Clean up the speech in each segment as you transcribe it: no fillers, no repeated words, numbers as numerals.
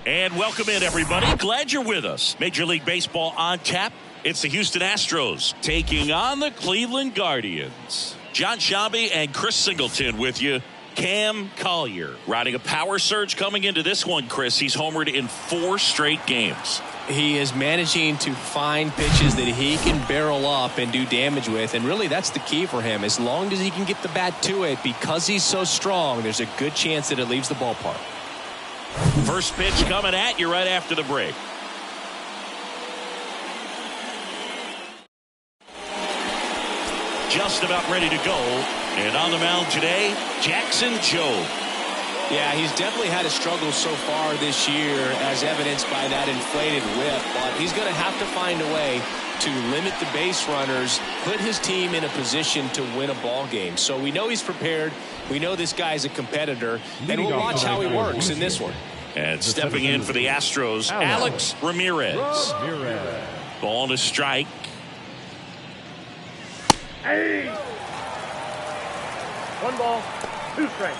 And welcome in, everybody. Glad you're with us. Major League Baseball on tap. It's the Houston Astros taking on the Cleveland Guardians. John Sciambi and Chris Singleton with you. Cam Collier riding a power surge coming into this one, Chris. He's homered in 4 straight games. He is managing to find pitches that he can barrel up and do damage with, and really that's the key for him. As long as he can get the bat to it, because he's so strong, there's a good chance that it leaves the ballpark. First pitch coming at you right after the break. Just about ready to go. And on the mound today, Jackson Jobe. Yeah, he's definitely had a struggle so far this year, as evidenced by that inflated whip. But he's going to have to find a way to limit the base runners, put his team in a position to win a ball game. So we know he's prepared. We know this guy's a competitor, and we'll watch how he works in this one. And stepping in for the Astros, Alex Ramirez. Ball to strike. Hey! 1 ball, 2 strikes.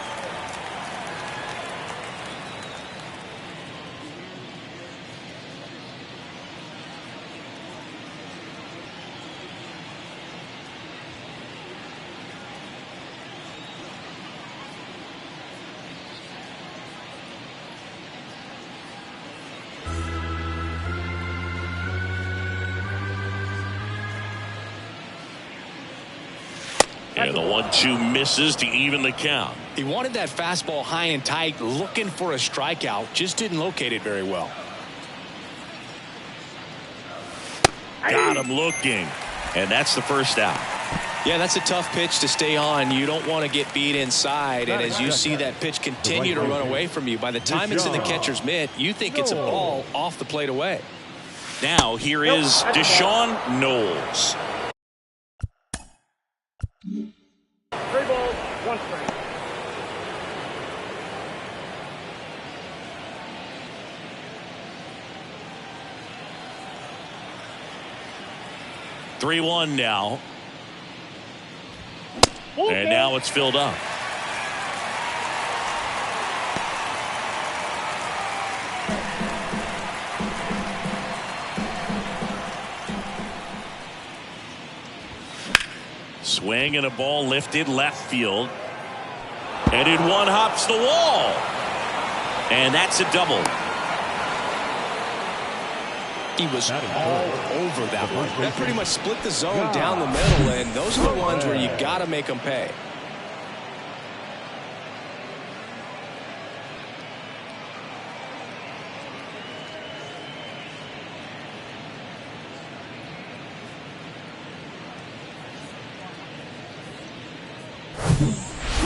And the 1-2 misses to even the count. He wanted that fastball high and tight, looking for a strikeout, just didn't locate it very well. Got him looking, and that's the first out. Yeah, that's a tough pitch to stay on. You don't want to get beat inside, and as you see that pitch continue to run away from you, by the time it's in the catcher's mitt, you think it's a ball off the plate away. Now here is Deshaun Knowles. 3 balls, 1 strike. (3-1) now. And now it's filled up. Swing and a ball lifted left field. And in one hops the wall. And that's a double. He was all over that one. That pretty much split the zone down the middle, and those are the ones where you got to make them pay.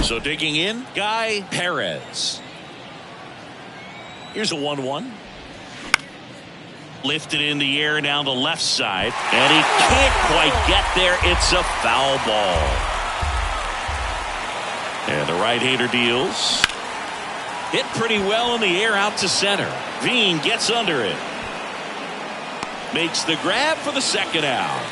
So digging in, Guy Perez. Here's a 1-1. Lifted in the air down the left side, and he can't quite get there. It's a foul ball. And the right-hander deals. Hit pretty well in the air out to center. Veen gets under it. Makes the grab for the second out.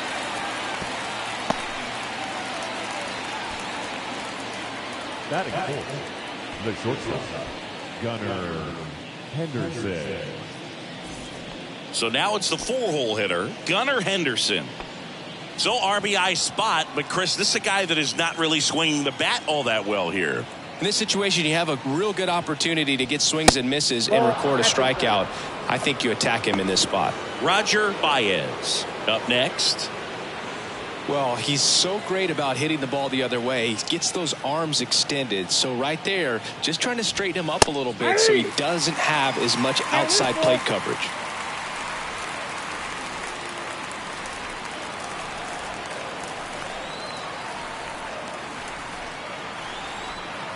Batting fourth, the shortstop, Gunnar Henderson. So now it's the 4-hole hitter, Gunnar Henderson. So RBI spot, but Chris, this is a guy that is not really swinging the bat all that well here. In this situation, you have a real good opportunity to get swings and misses and record a strikeout. I think you attack him in this spot. Roger Baez up next. Well, he's so great about hitting the ball the other way. He gets those arms extended. So right there, just trying to straighten him up a little bit so he doesn't have as much outside plate coverage.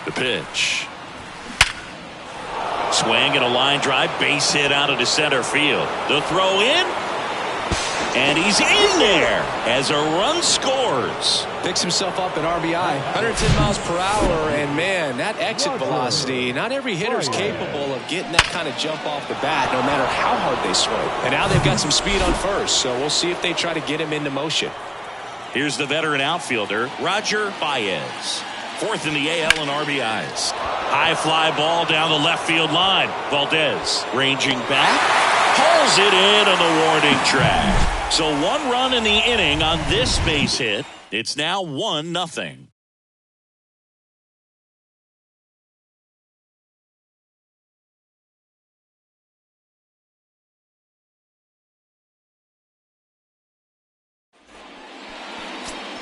The pitch. Swing and a line drive, base hit out into center field. The throw in. And he's in there as a run scores. Picks himself up at RBI. 110 miles per hour, and man, that exit velocity, not every hitter's capable of getting that kind of jump off the bat, no matter how hard they swing. And now they've got some speed on first, so we'll see if they try to get him into motion. Here's the veteran outfielder, Roger Baez. 4th in the AL in RBIs. High fly ball down the left field line. Valdez ranging back. Pulls it in on the warning track. So 1 run in the inning on this base hit. It's now 1-0.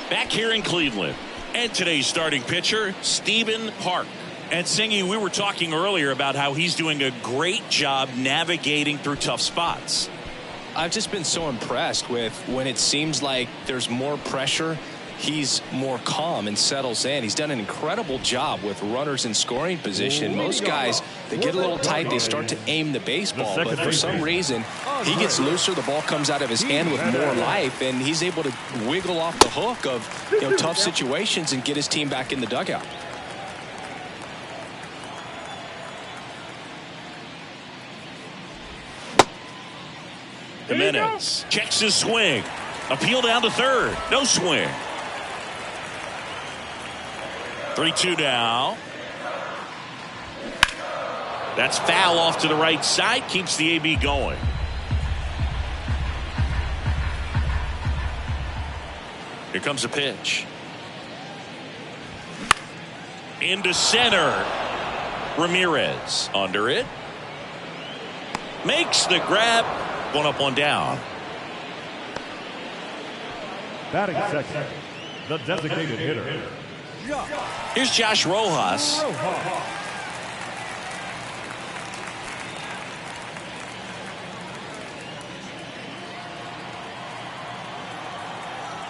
Back here in Cleveland. And today's starting pitcher, Stephen Park. And Singy, we were talking earlier about how he's doing a great job navigating through tough spots. I've just been so impressed with when it seems like there's more pressure, he's more calm and settles in. He's done an incredible job with runners in scoring position. Most guys, they get a little tight, they start to aim the baseball, but for some reason, he gets looser, the ball comes out of his hand with more life, and he's able to wiggle off the hook of tough situations and get his team back in the dugout. Jimenez checks his swing. Appeal down to third. No swing. 3-2 now. That's foul off to the right side. Keeps the AB going. Here comes a pitch. Into center. Ramirez under it. Makes the grab. 1 up, 1 down. Batting second, the designated hitter. Here's Josh Rojas.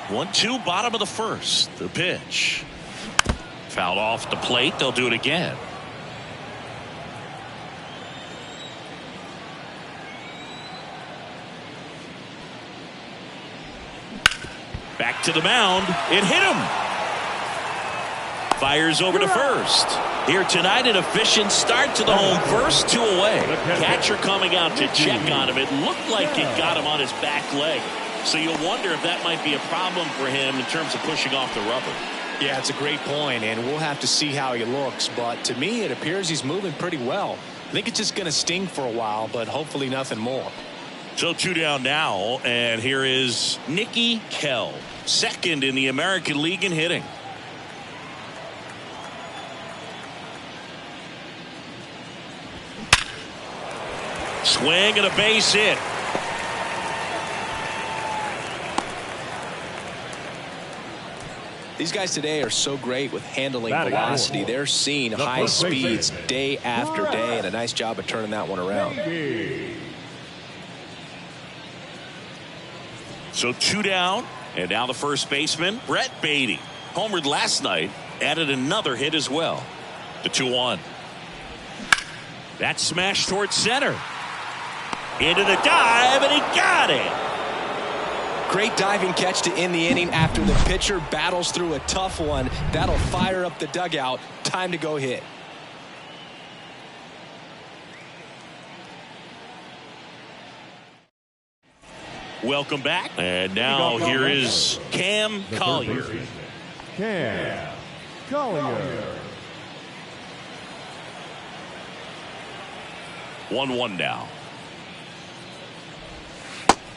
1-2, bottom of the first. The pitch. Fouled off the plate. They'll do it again. Back to the mound. It hit him. Fires over to first. Here tonight, an efficient start to the home first, 2 away. Catcher coming out to check on him. It looked like it got him on his back leg. So you'll wonder if that might be a problem for him in terms of pushing off the rubber. Yeah, it's a great point, and we'll have to see how he looks. But to me, it appears he's moving pretty well. I think it's just going to sting for a while, but hopefully nothing more. So 2 down now, and here is Nicky Kell, second in the American League in hitting. Swing and a base hit. These guys today are so great with handling velocity. They're seeing high speeds day after day, and a nice job of turning that one around. So 2 down, and now the first baseman, Brett Baty. Homered last night, added another hit as well. The 2-1. That smash towards center. Into the dive, and he got it. Great diving catch to end the inning after the pitcher battles through a tough one. That'll fire up the dugout. Time to go hit. Welcome back. And now here is Cam Collier. Cam Collier. 1-1 now.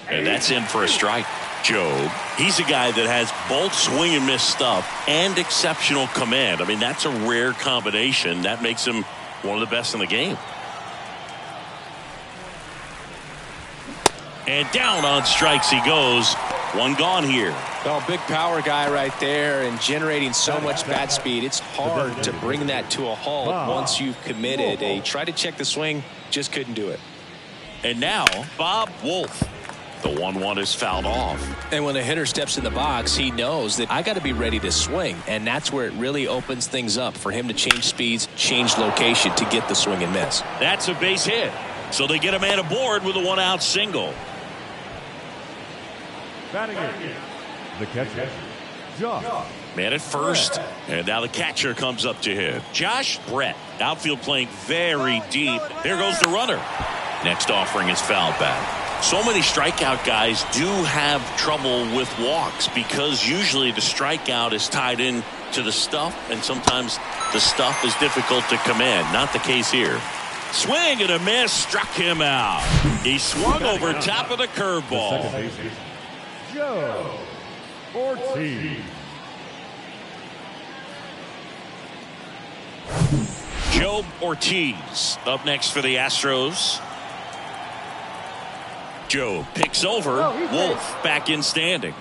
And that's in for a strike. Job, he's a guy that has both swing and miss stuff and exceptional command. I mean, that's a rare combination. That makes him one of the best in the game. And down on strikes he goes. 1 gone here. Well, big power guy right there and generating so much bat speed. It's hard to bring that to a halt once you've committed. He tried to check the swing, just couldn't do it. And now Bob Wolf. The 1-1 is fouled off. And when a hitter steps in the box, he knows that I got to be ready to swing. And that's where it really opens things up for him to change speeds, change location to get the swing and miss. That's a base hit. So they get a man aboard with a 1-out single. Batting it, the catcher, Josh. Man at first, and now the catcher comes up to hit. Josh Brett, outfield playing very deep. There goes the runner. Next offering is fouled back. So many strikeout guys do have trouble with walks because usually the strikeout is tied in to the stuff, and sometimes the stuff is difficult to command. Not the case here. Swing and a miss, struck him out. He swung over top of the curveball. Joe Ortiz. Joe Ortiz up next for the Astros. Joe picks over. Wolf back in standing.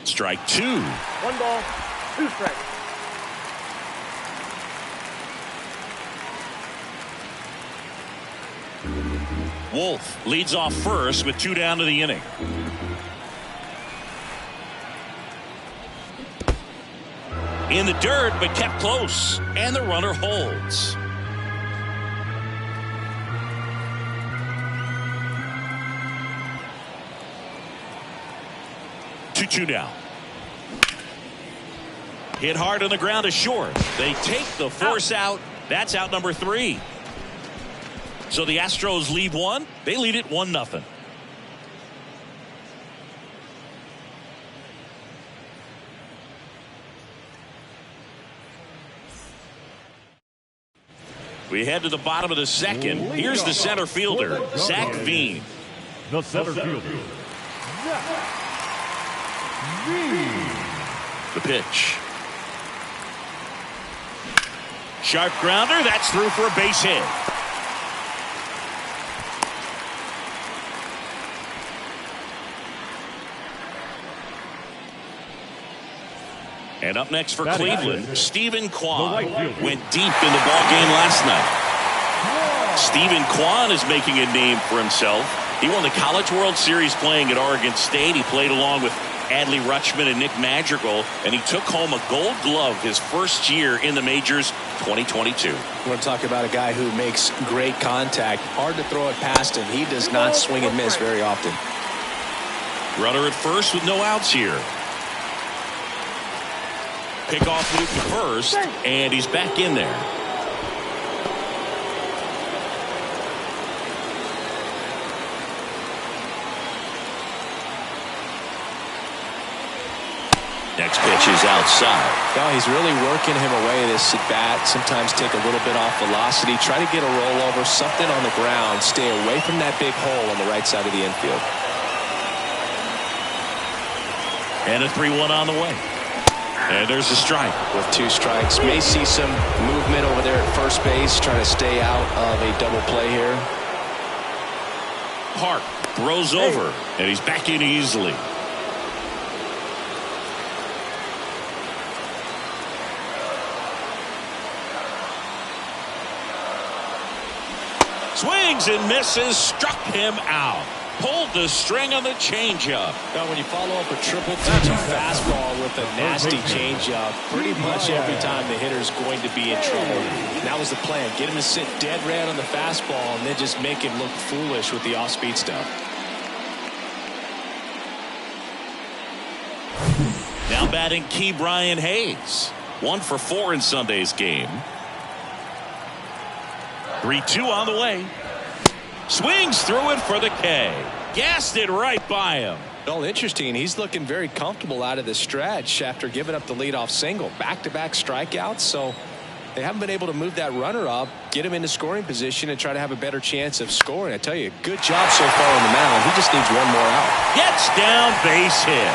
Strike two. 1 ball, 2 strikes. Wolf leads off first with 2 down to the inning. In the dirt, but kept close, and the runner holds. Two now. Hit hard on the ground to short. They take the force out. That's out number 3. So the Astros lead 1. They lead it 1-0. We head to the bottom of the second. Here's the center fielder, Zach Veen. The center fielder, Zach Veen. The pitch. Sharp grounder. That's through for a base hit. And up next for Cleveland, Stephen Kwan went deep in the ball game last night. Stephen Kwan is making a name for himself. He won the College World Series playing at Oregon State. He played along with Adley Rutschman and Nick Madrigal, and he took home a Gold Glove his first year in the majors, 2022. We're going to talk about a guy who makes great contact. Hard to throw it past him. He does not swing and miss very often. Runner at first with no outs here. Pickoff loop to first, and he's back in there. Next pitch is outside. No, he's really working him away this at bat. Sometimes take a little bit off velocity. Try to get a rollover, something on the ground. Stay away from that big hole on the right side of the infield. And a 3-1 on the way. And there's a strike. With 2 strikes. May see some movement over there at first base. Trying to stay out of a double play here. Hart throws over, and he's back in easily. Swings and misses, struck him out. Pulled the string on the changeup. Now, when you follow up a triple-digit fastball with a nasty changeup, pretty much every time the hitter's going to be in trouble. That was the plan. Get him to sit dead red on the fastball and then just make him look foolish with the off-speed stuff. Now batting Key Brian Hayes. 1 for 4 in Sunday's game. 3-2 on the way. Swings through it for the K. Gassed it right by him. Well, interesting. He's looking very comfortable out of the stretch after giving up the leadoff single. Back-to-back strikeouts, so they haven't been able to move that runner up, get him into scoring position, and try to have a better chance of scoring. I tell you, good job so far on the mound. He just needs 1 more out. Gets down, base hit.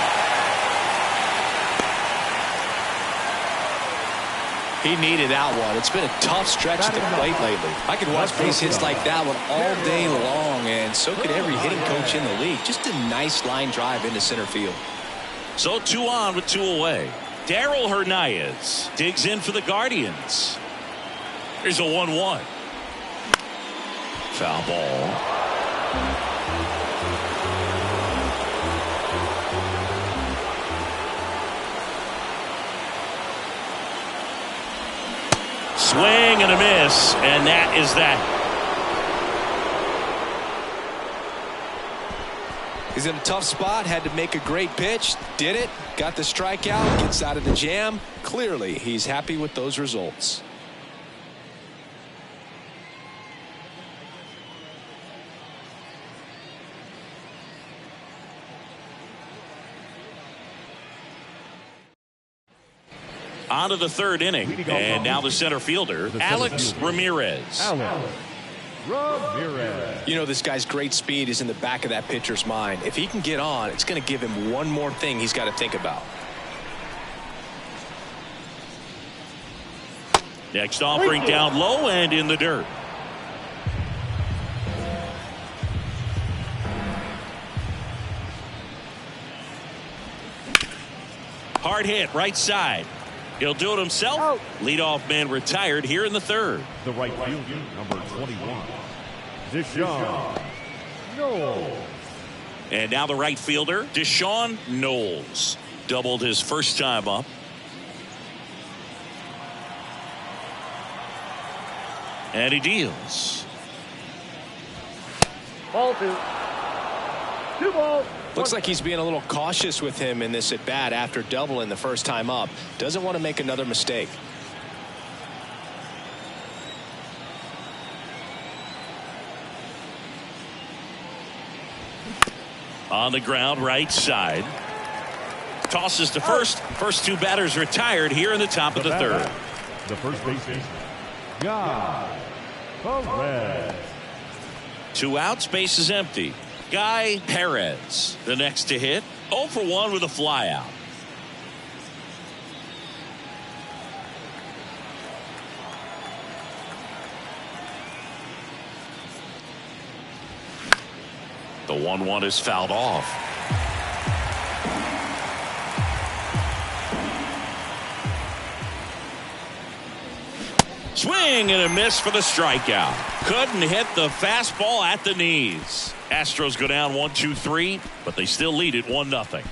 He needed that one. It's been a tough stretch at the plate lately. I could watch base hits like that one all day long, and so could every hitting coach in the league. Just a nice line drive into center field. So 2 on with 2 away. Darryl Hernandez digs in for the Guardians. Here's a 1-1. Foul ball. Swing and a miss, and that is that. He's in a tough spot, had to make a great pitch, did it, got the strikeout, gets out of the jam. Clearly, he's happy with those results. On to the third inning. And now the center fielder, Alex Ramirez. Alex Ramirez. You know, this guy's great speed is in the back of that pitcher's mind. If he can get on, it's going to give him one more thing he's got to think about. Next offering down low and in the dirt. Hard hit right side. He'll do it himself. Leadoff man retired here in the third. The right fielder, number 21, Deshaun Knowles. And now the right fielder, Deshaun Knowles. Doubled his first time up. And he deals. Ball 2. 2 balls. Looks like he's being a little cautious with him in this at bat after doubling the first time up. Doesn't want to make another mistake. On the ground, right side. Tosses to first. First two batters retired here in the top of the third. The first baseman, Guy Perez. 2 outs, base is empty. Guy Perez, the next to hit. 0 for 1 with a fly out. The 1-1 is fouled off. Swing and a miss for the strikeout. Couldn't hit the fastball at the knees. Astros go down 1-2-3, but they still lead it 1-0.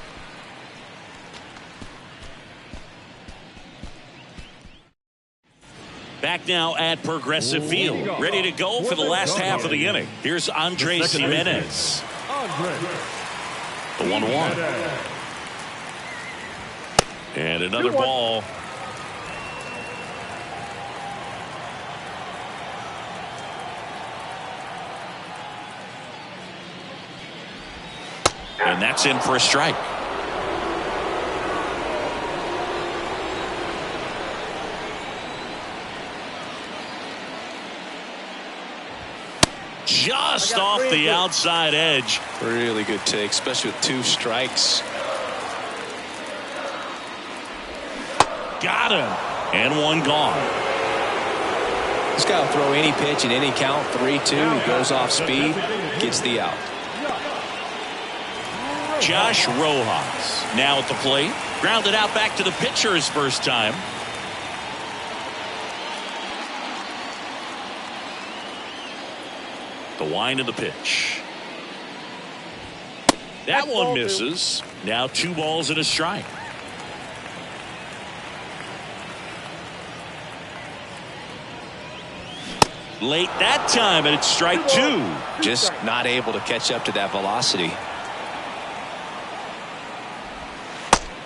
Back now at Progressive Field, ready to go for the last half of the inning. Here's Andres Gimenez. The 1-1. And another ball. And that's in for a strike. Just off the outside edge. Really good take, especially with 2 strikes. Got him. And 1 gone. This guy will throw any pitch in any count. 3-2. He goes off speed, gets the out. Josh Rojas now at the plate. Grounded out back to the pitcher his first time. The wind of the pitch. That one misses. Now 2 balls and a strike. Late that time, and it's strike 2. Just not able to catch up to that velocity.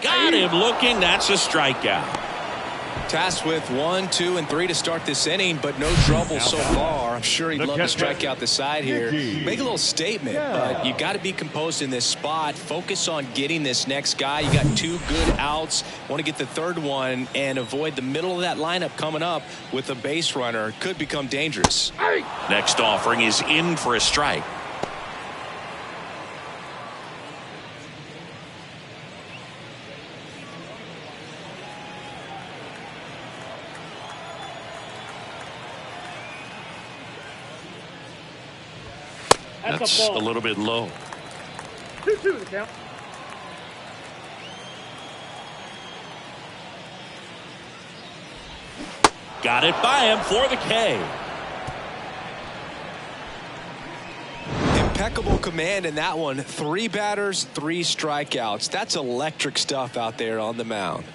Got him looking. That's a strikeout. Tasked with 1, 2, and 3 to start this inning, but no trouble so far. I'm sure he'd love to strike out the side here. Make a little statement, but you got to be composed in this spot. Focus on getting this next guy. You got 2 good outs. Want to get the third one and avoid the middle of that lineup coming up with a base runner. Could become dangerous. Next offering is in for a strike. That's a little bit low. 2-2 the count. Got it by him for the K. Impeccable command in that one. 3 batters, 3 strikeouts. That's electric stuff out there on the mound.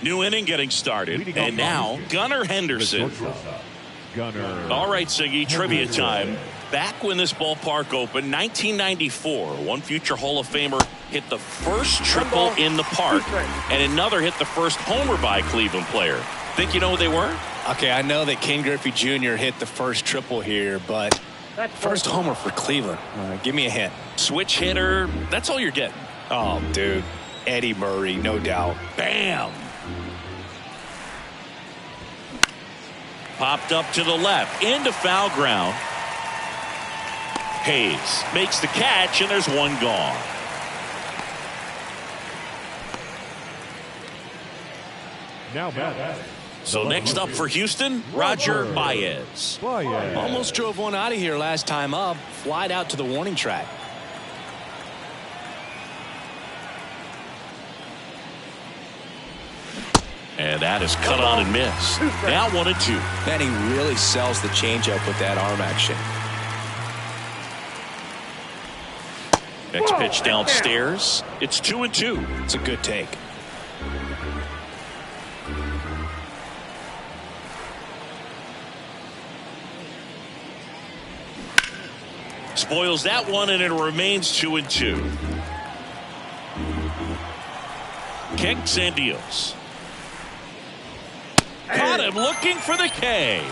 New inning getting started. And now Gunnar Henderson. All right, Siggy, trivia time. Back when this ballpark opened, 1994, one future Hall of Famer hit the first triple in the park, and another hit the first homer by a Cleveland player. Think you know who they were? Okay, I know that Ken Griffey Jr. hit the first triple here, but first homer for Cleveland. Give me a hint. Switch hitter. That's all you're getting. Oh, dude. Eddie Murray, no doubt. Bam. Popped up to the left, into foul ground. Hayes makes the catch, and there's one gone. Now back. So next up for Houston, Roger Baez. Almost drove one out of here last time up. Flied out to the warning track. And that is cut on and missed. Now 1-2. Man, he really sells the changeup with that arm action. Next pitch downstairs. It's 2-2. It's a good take. Spoils that one, and it remains 2-2. Kicks and deals. Caught him looking for the K.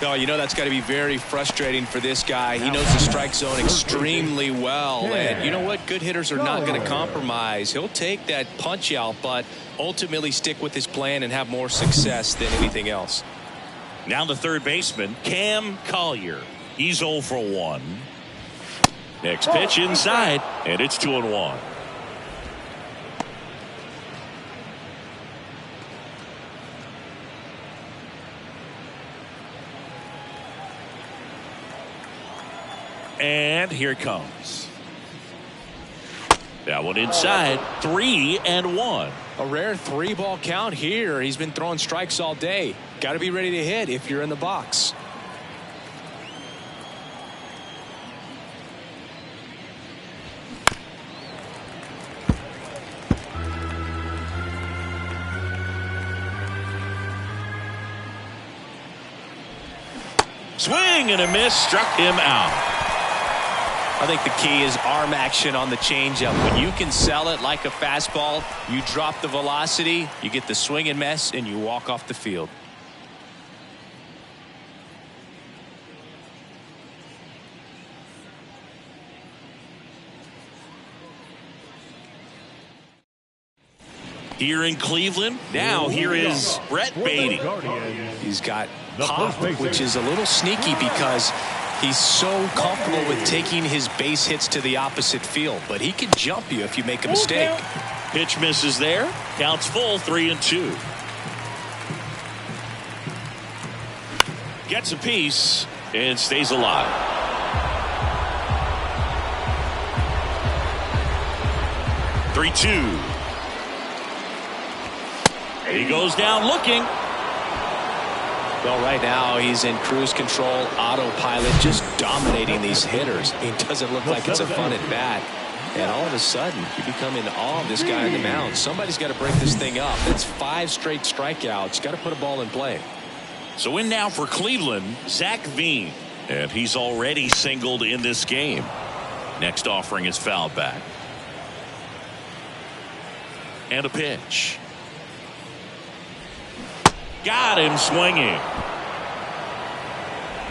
Oh, you know that's got to be very frustrating for this guy. He knows the strike zone extremely well. And you know what? Good hitters are not going to compromise. He'll take that punch out, but ultimately stick with his plan and have more success than anything else. Now the third baseman, Cam Collier. He's 0 for 1. Next pitch inside, and it's 2-1. And here it comes. That one inside. 3-1. A rare 3-ball count here. He's been throwing strikes all day. Got to be ready to hit if you're in the box. Swing and a miss, struck him out. I think the key is arm action on the changeup. When you can sell it like a fastball, you drop the velocity, you get the swing and miss, and you walk off the field. Here in Cleveland, now here is Brett Baty. He's got pop, which is a little sneaky because he's so comfortable with taking his base hits to the opposite field, but he can jump you if you make a mistake. Pitch misses there. Counts full, 3-2. Gets a piece and stays alive. Three-two. He goes down looking. Well, right now he's in cruise control, autopilot, just dominating these hitters. It doesn't look like it's a fun at bat. And all of a sudden, you become in awe of this guy on the mound. Somebody's got to break this thing up. That's 5 straight strikeouts. Got to put a ball in play. So in now for Cleveland, Zach Veen. And he's already singled in this game. Next offering is fouled back. And a pitch. Got him swinging.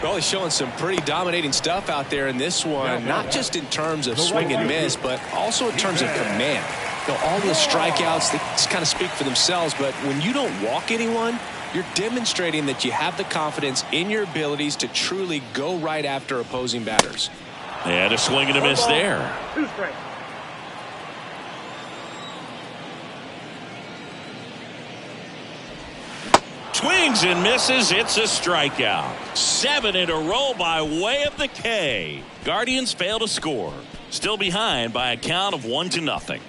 Well, he's showing some pretty dominating stuff out there in this one, not just in terms of swing and miss, but also in terms of command. You know, all the strikeouts, they just kind of speak for themselves, but when you don't walk anyone, you're demonstrating that you have the confidence in your abilities to truly go right after opposing batters. And a swing and a miss there. 2 strikes. Swings and misses. It's a strikeout. 7 in a row by way of the K. Guardians fail to score. Still behind by a count of 1-0.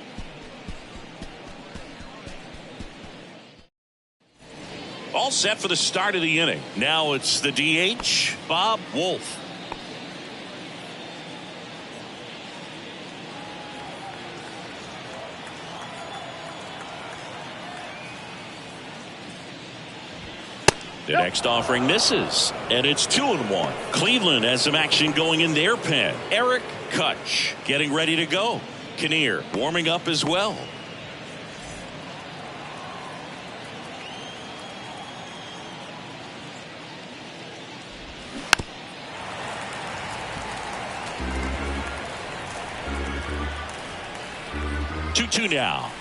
All set for the start of the inning. Now it's the DH, Bob Wolf. The next offering misses, and it's 2-1. Cleveland has some action going in their pen. Eric Kutch getting ready to go. Kinnear warming up as well. Two now.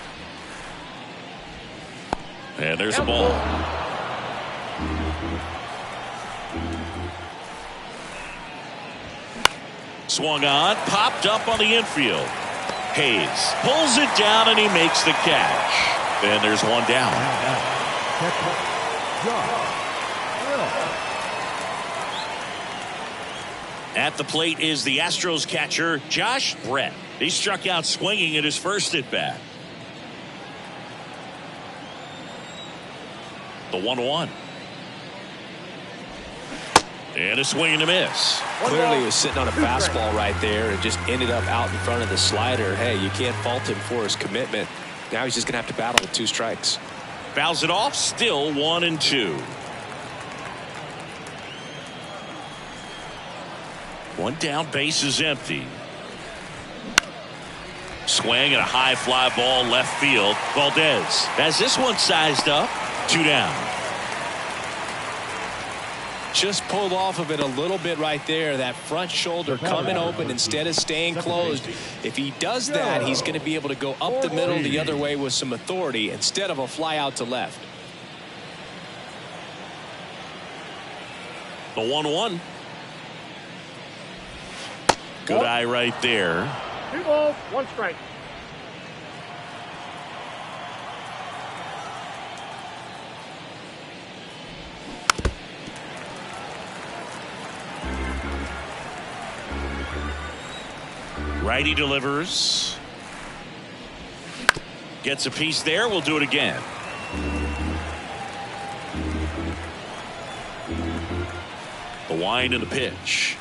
And there's a ball. Swung on, popped up on the infield. Hayes pulls it down and he makes the catch. And there's one down. At the plate is the Astros catcher, Josh Brett. He struck out swinging at his first at bat. The 1-1. And a swing and a miss. Clearly he was sitting on a fastball right there and just ended up out in front of the slider. Hey, you can't fault him for his commitment. Now he's just going to have to battle with 2 strikes. Fouls it off, still 1-2. One down, base is empty. Swing and a high fly ball left field. Valdez has this one sized up. 2 down. Just pulled off of it a little bit right there. That front shoulder coming open instead of staying closed. If he does that, he's going to be able to go up the middle the other way with some authority instead of a fly out to left. The 1-1. Good eye right there. 2 balls, 1 strike. Righty delivers. Gets a piece there. We'll do it again. The wind and the pitch.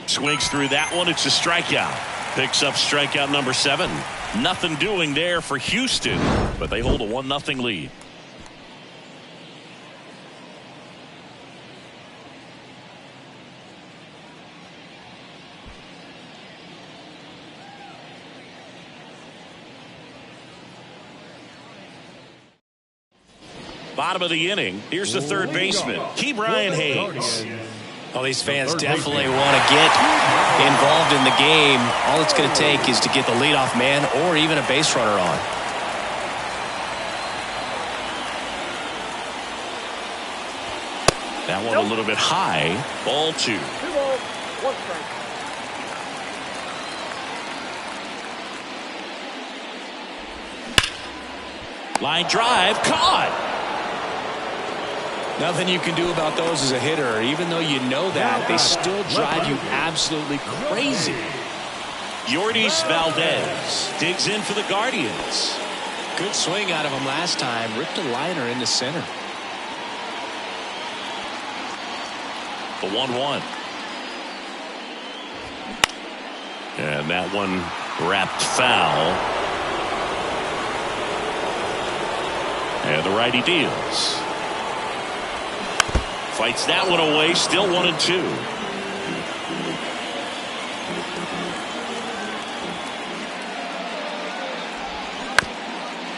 Swings through that one. It's a strikeout. Picks up strikeout number 7. Nothing doing there for Houston, but they hold a 1-0 lead. Bottom of the inning. Here's the third baseman, Ke'Bryan Hayes. Well, these fans definitely want to get involved in the game. All it's going to take is to get the leadoff man or even a base runner on. That one a little bit high. Ball 2. 2 balls, 1 strike. Line drive. Caught. Nothing you can do about those as a hitter. Even though you know that, they still drive you absolutely crazy. Yordys Valdez digs in for the Guardians. Good swing out of him last time. Ripped a liner into center. The 1-1. And that one wrapped foul. And the righty deals. Fights that one away. Still 1-2.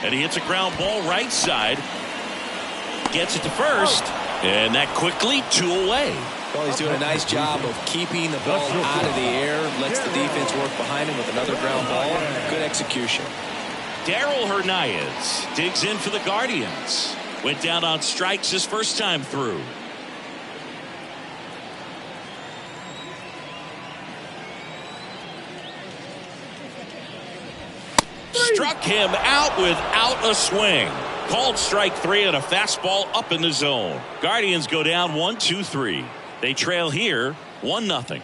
And he hits a ground ball right side. Gets it to first. And that quickly 2 away. Well, he's doing a nice job of keeping the ball out of the air. Lets the defense work behind him with another ground ball. Good execution. Darell Hernandez digs in for the Guardians. Went down on strikes his first time through. Struck him out without a swing. Called strike 3 and a fastball up in the zone. Guardians go down 1-2-3. They trail here 1-0.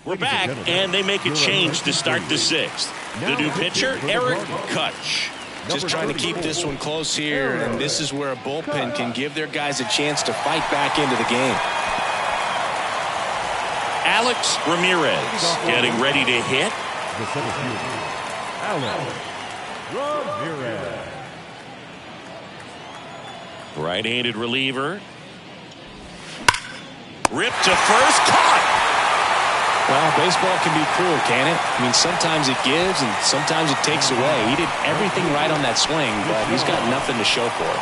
We're back, and they make a change to start the 6th. The new pitcher, Eric Kutch. Just trying to keep this one close here, and this is where a bullpen can give their guys a chance to fight back into the game. Alex Ramirez getting ready to hit. Alex Ramirez. Right-handed reliever. Ripped to first, caught. Well, baseball can be cruel, can it? I mean, sometimes it gives and sometimes it takes away. He did everything right on that swing, but he's got nothing to show for it.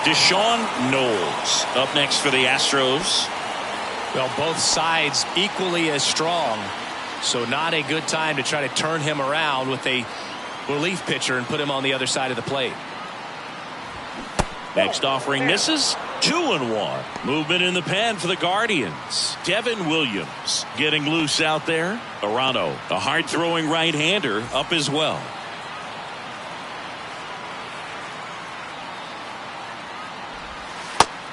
Deshaun Knowles up next for the Astros. Well, both sides equally as strong, so not a good time to try to turn him around with a relief pitcher and put him on the other side of the plate. Next offering misses. 2-1. Movement in the pen for the Guardians. Devin Williams getting loose out there. Arano, a hard-throwing right-hander, up as well.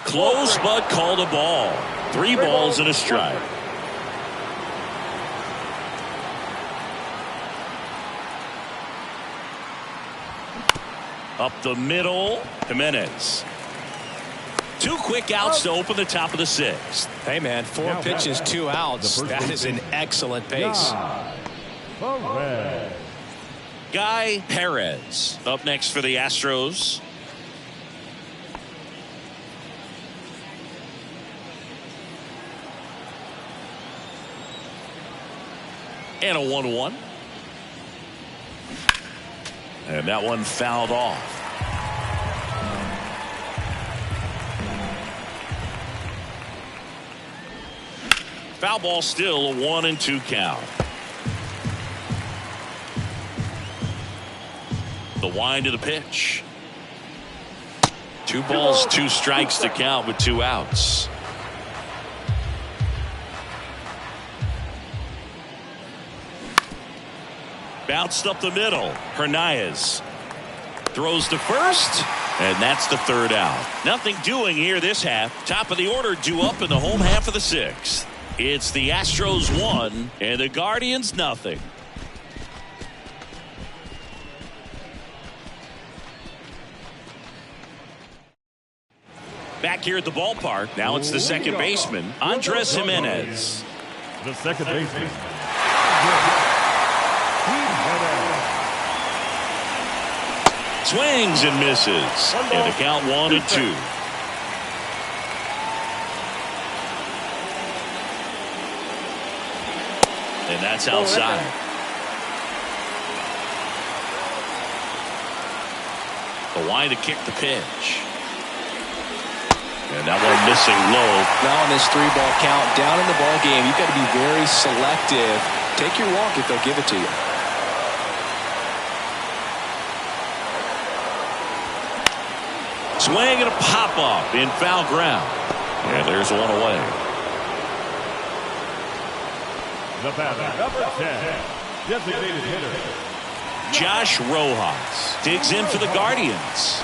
Close, but called a ball. 3 balls and a strike. Up the middle, Jimenez. 2 quick outs to open the top of the 6th. Hey, man, 4 pitches, 2 outs. That is an excellent pace. Guy Perez up next for the Astros. And a 1-1. And that one fouled off. Foul ball, still a 1-2 count. The wind of the pitch. 2 balls, 2 strikes to count with 2 outs. Bounced up the middle. Hernandez throws to first, and that's the 3rd out. Nothing doing here this half. Top of the order due up in the home half of the 6th. It's the Astros 1 and the Guardians nothing. Back here at the ballpark, now it's the second baseman, Andres Jimenez. The second baseman. Swings and misses. And the count 1-2. And that's outside. The wind to kick the pitch. And that one missing low. Now on this 3-ball count, down in the ball game, you've got to be very selective. Take your walk if they'll give it to you. Swing and a pop-up in foul ground. And there's one away. The batter, number 10, designated hitter. Josh Rojas digs in for the Guardians.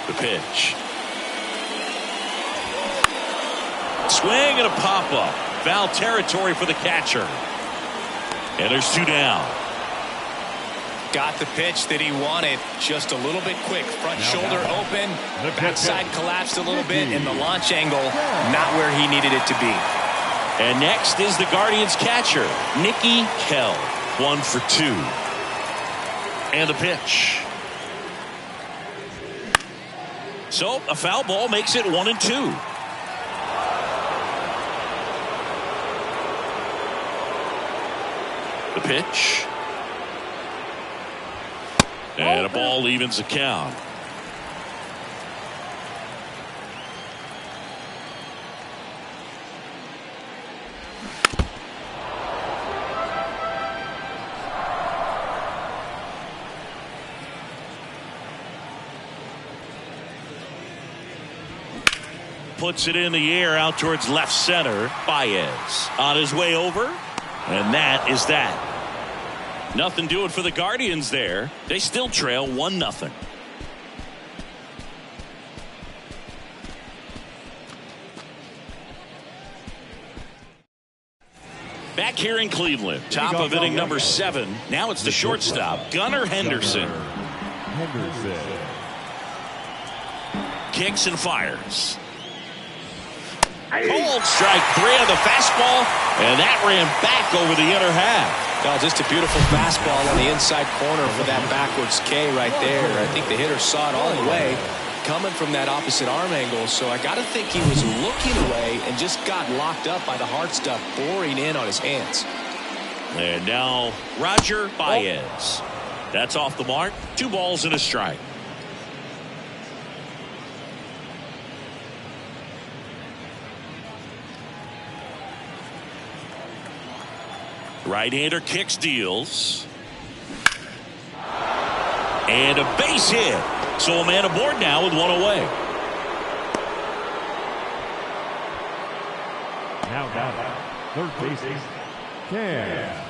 The pitch. Swing and a pop-up. Foul territory for the catcher. And there's 2 down. Got the pitch that he wanted, just a little bit quick. Front shoulder open, backside collapsed a little bit, and the launch angle not where he needed it to be. And next is the Guardians catcher, Nicky Kell. 1 for 2. And the pitch. So a foul ball makes it 1-2. The pitch. And a ball evens the count. Puts it in the air out towards left center. Baez on his way over. And that is that. Nothing doing for the Guardians there. They still trail 1-0. Back here in Cleveland, top of inning number 7. Now it's the shortstop, Gunnar Henderson. Kicks and fires. Cold strike 3 on the fastball, and that ran back over the inner half. Oh, just a beautiful fastball on the inside corner for that backwards K right there. I think the hitter saw it all the way coming from that opposite arm angle. So I got to think he was looking away and just got locked up by the hard stuff boring in on his hands. And now Roger Baez. That's off the mark. 2 balls and a strike. Right-hander kicks, deals. And a base hit. So a man aboard now with 1 away. Now batting, third baseman, Cam.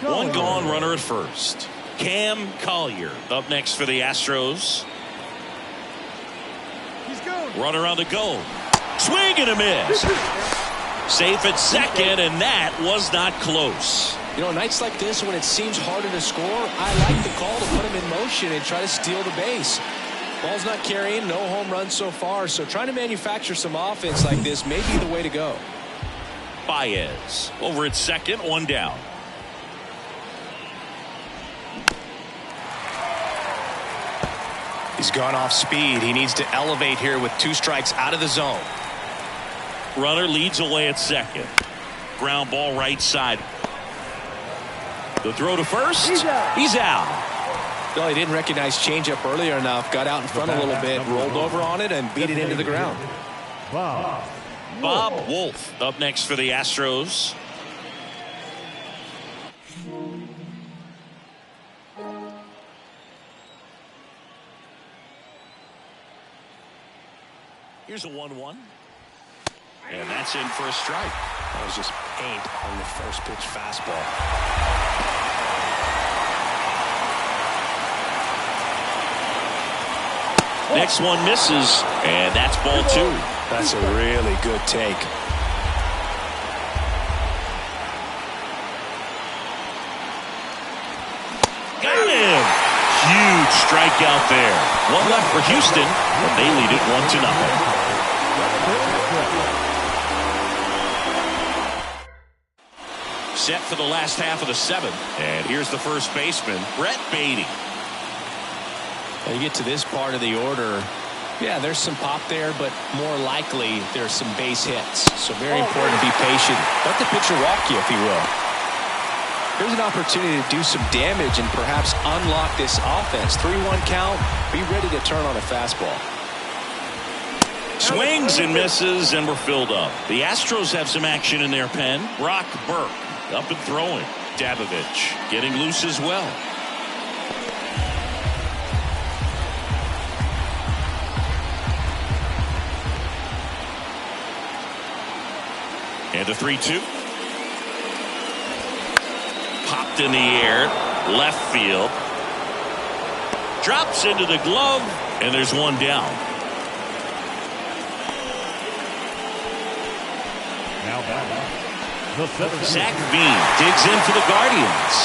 1 gone, runner at first. Cam Collier up next for the Astros. He's going. Runner on the go. Swing and a miss. Safe at second, and that was not close. You know, nights like this when it seems harder to score, I like the call to put him in motion and try to steal the base. Ball's not carrying, no home runs so far, so trying to manufacture some offense like this may be the way to go. Baez over at second, 1 down. He's gone off speed. He needs to elevate here with 2 strikes out of the zone. Runner leads away at second. Ground ball right side. The throw to first. He's out. Well, he didn't recognize changeup earlier enough. Got out in front a little bit, rolled over on it, and beat it into the ground. Bob Wolf up next for the Astros. Here's a 1-1. And that's in for a strike. That was just paint on the first pitch fastball. Next one misses, and that's ball 2. That's a really good take. Got him! Huge strikeout there. 1 left for Houston, but they lead it 1-0. Set for the last half of the 7th. And here's the first baseman, Brett Baty. When you get to this part of the order, yeah, there's some pop there, but more likely there's some base hits. So very important to be patient. Let the pitcher walk you, if he will. Here's an opportunity to do some damage and perhaps unlock this offense. 3-1 count. Be ready to turn on a fastball. Swings and misses, and we're filled up. The Astros have some action in their pen. Brock Burke up and throwing. Dabovich getting loose as well. And a 3-2. Popped in the air, left field. Drops into the glove, and there's 1 down. Now batting, the seventh. Zach Veen digs in for the Guardians.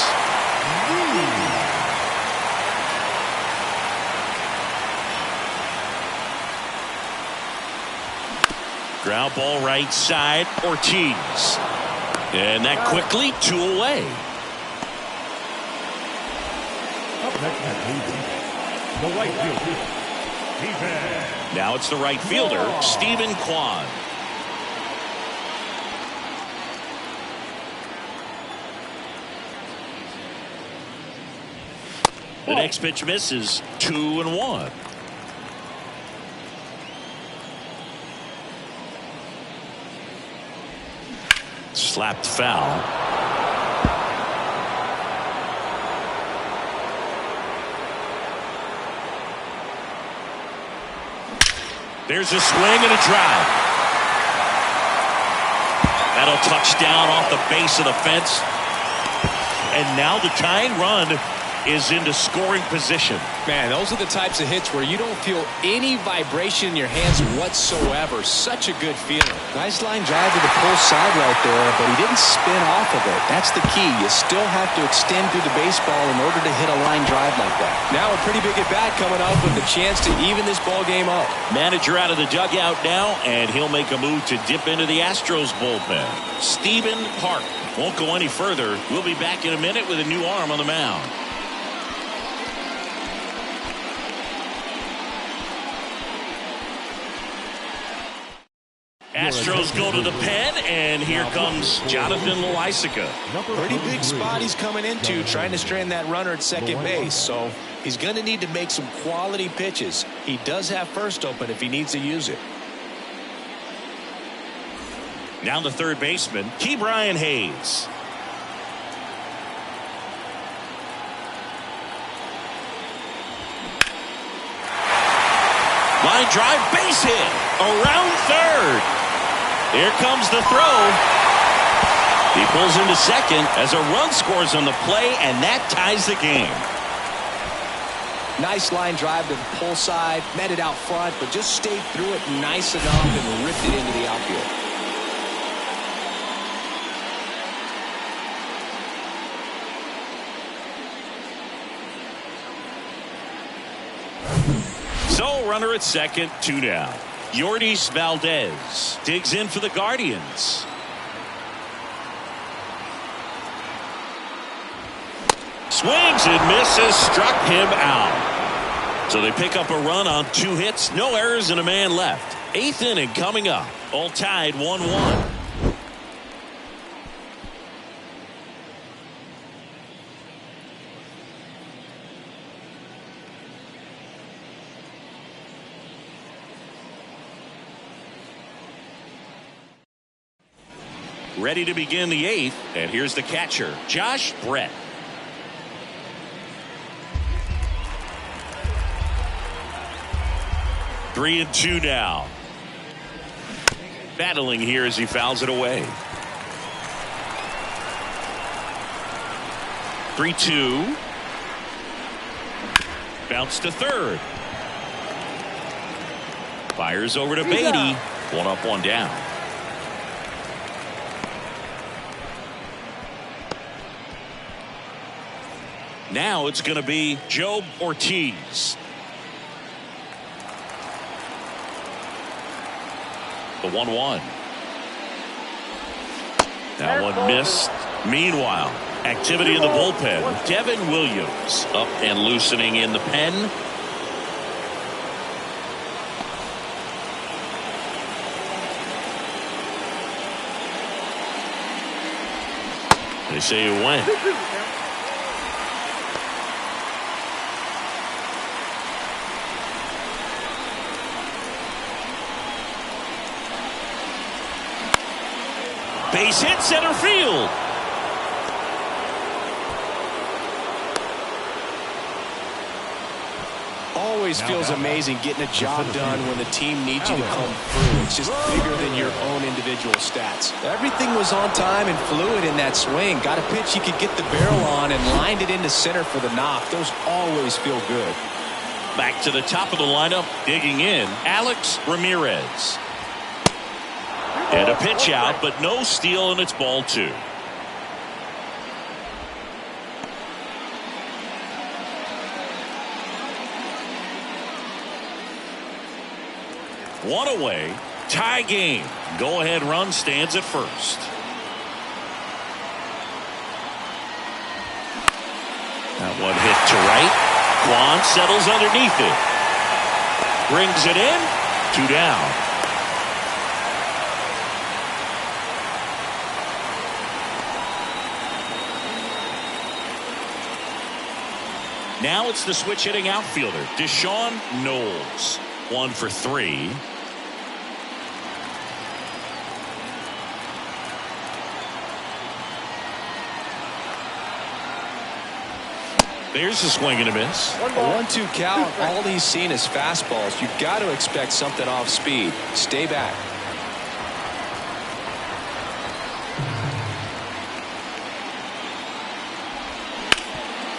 Ground ball right side, Ortiz. And that quickly 2 away. Up next at the right fielder, defense. Now it's the right fielder, Stephen Kwan. The next pitch misses. 2-1. Slapped foul. There's a swing and a drive. That'll touch down off the base of the fence. And now the tying run is into scoring position. Man, those are the types of hits where you don't feel any vibration in your hands whatsoever. Such a good feeling. Nice line drive to the pull side right there, but he didn't spin off of it. That's the key. You still have to extend through the baseball in order to hit a line drive like that. Now a pretty big at-bat coming up with a chance to even this ball game up. Manager out of the dugout now, and he'll make a move to dip into the Astros bullpen. Stephen Park won't go any further. We'll be back in a minute with a new arm on the mound. Astros go to the pen, and here comes Jonathan Loaisiga. Pretty big spot he's coming into, trying to strand that runner at second base. So he's going to need to make some quality pitches. He does have first open if he needs to use it. Now the third baseman, Ke'Bryan Hayes. Line drive, base hit around third. Here comes the throw. He pulls into second as a run scores on the play, and that ties the game. Nice line drive to the pull side, met it out front, but just stayed through it nice enough and ripped it into the outfield. So runner at second, 2 down. Yordys Valdez digs in for the Guardians. Swings and misses, struck him out. So they pick up a run on 2 hits, no errors and a man left. 8th inning coming up, all tied 1-1. Ready to begin the 8th, and here's the catcher, Josh Brett. Three and 2 now. Battling here as he fouls it away. 3-2. Bounce to third. Fires over to Beatty. 1 up, 1 down. Now it's going to be Joe Ortiz. The 1-1. That one missed. Meanwhile, activity in the bullpen. Devin Williams up and loosening in the pen. They say it went. Base hit center field. Always feels amazing getting a job done when the team needs you to come through. It's just bigger than your own individual stats. Everything was on time and fluid in that swing. Got a pitch he could get the barrel on and lined it into center for the knock. Those always feel good. Back to the top of the lineup, digging in, Alex Ramirez. And a pitch out, but no steal, and it's ball 2. One away, tie game. Go ahead run stands at first. That one hit to right. Kwan settles underneath it. Brings it in. 2 down. Now it's the switch hitting outfielder, Deshaun Knowles. 1 for 3. There's a swing and a miss. A 1-2 count. All he's seen is fastballs. You've got to expect something off speed. Stay back.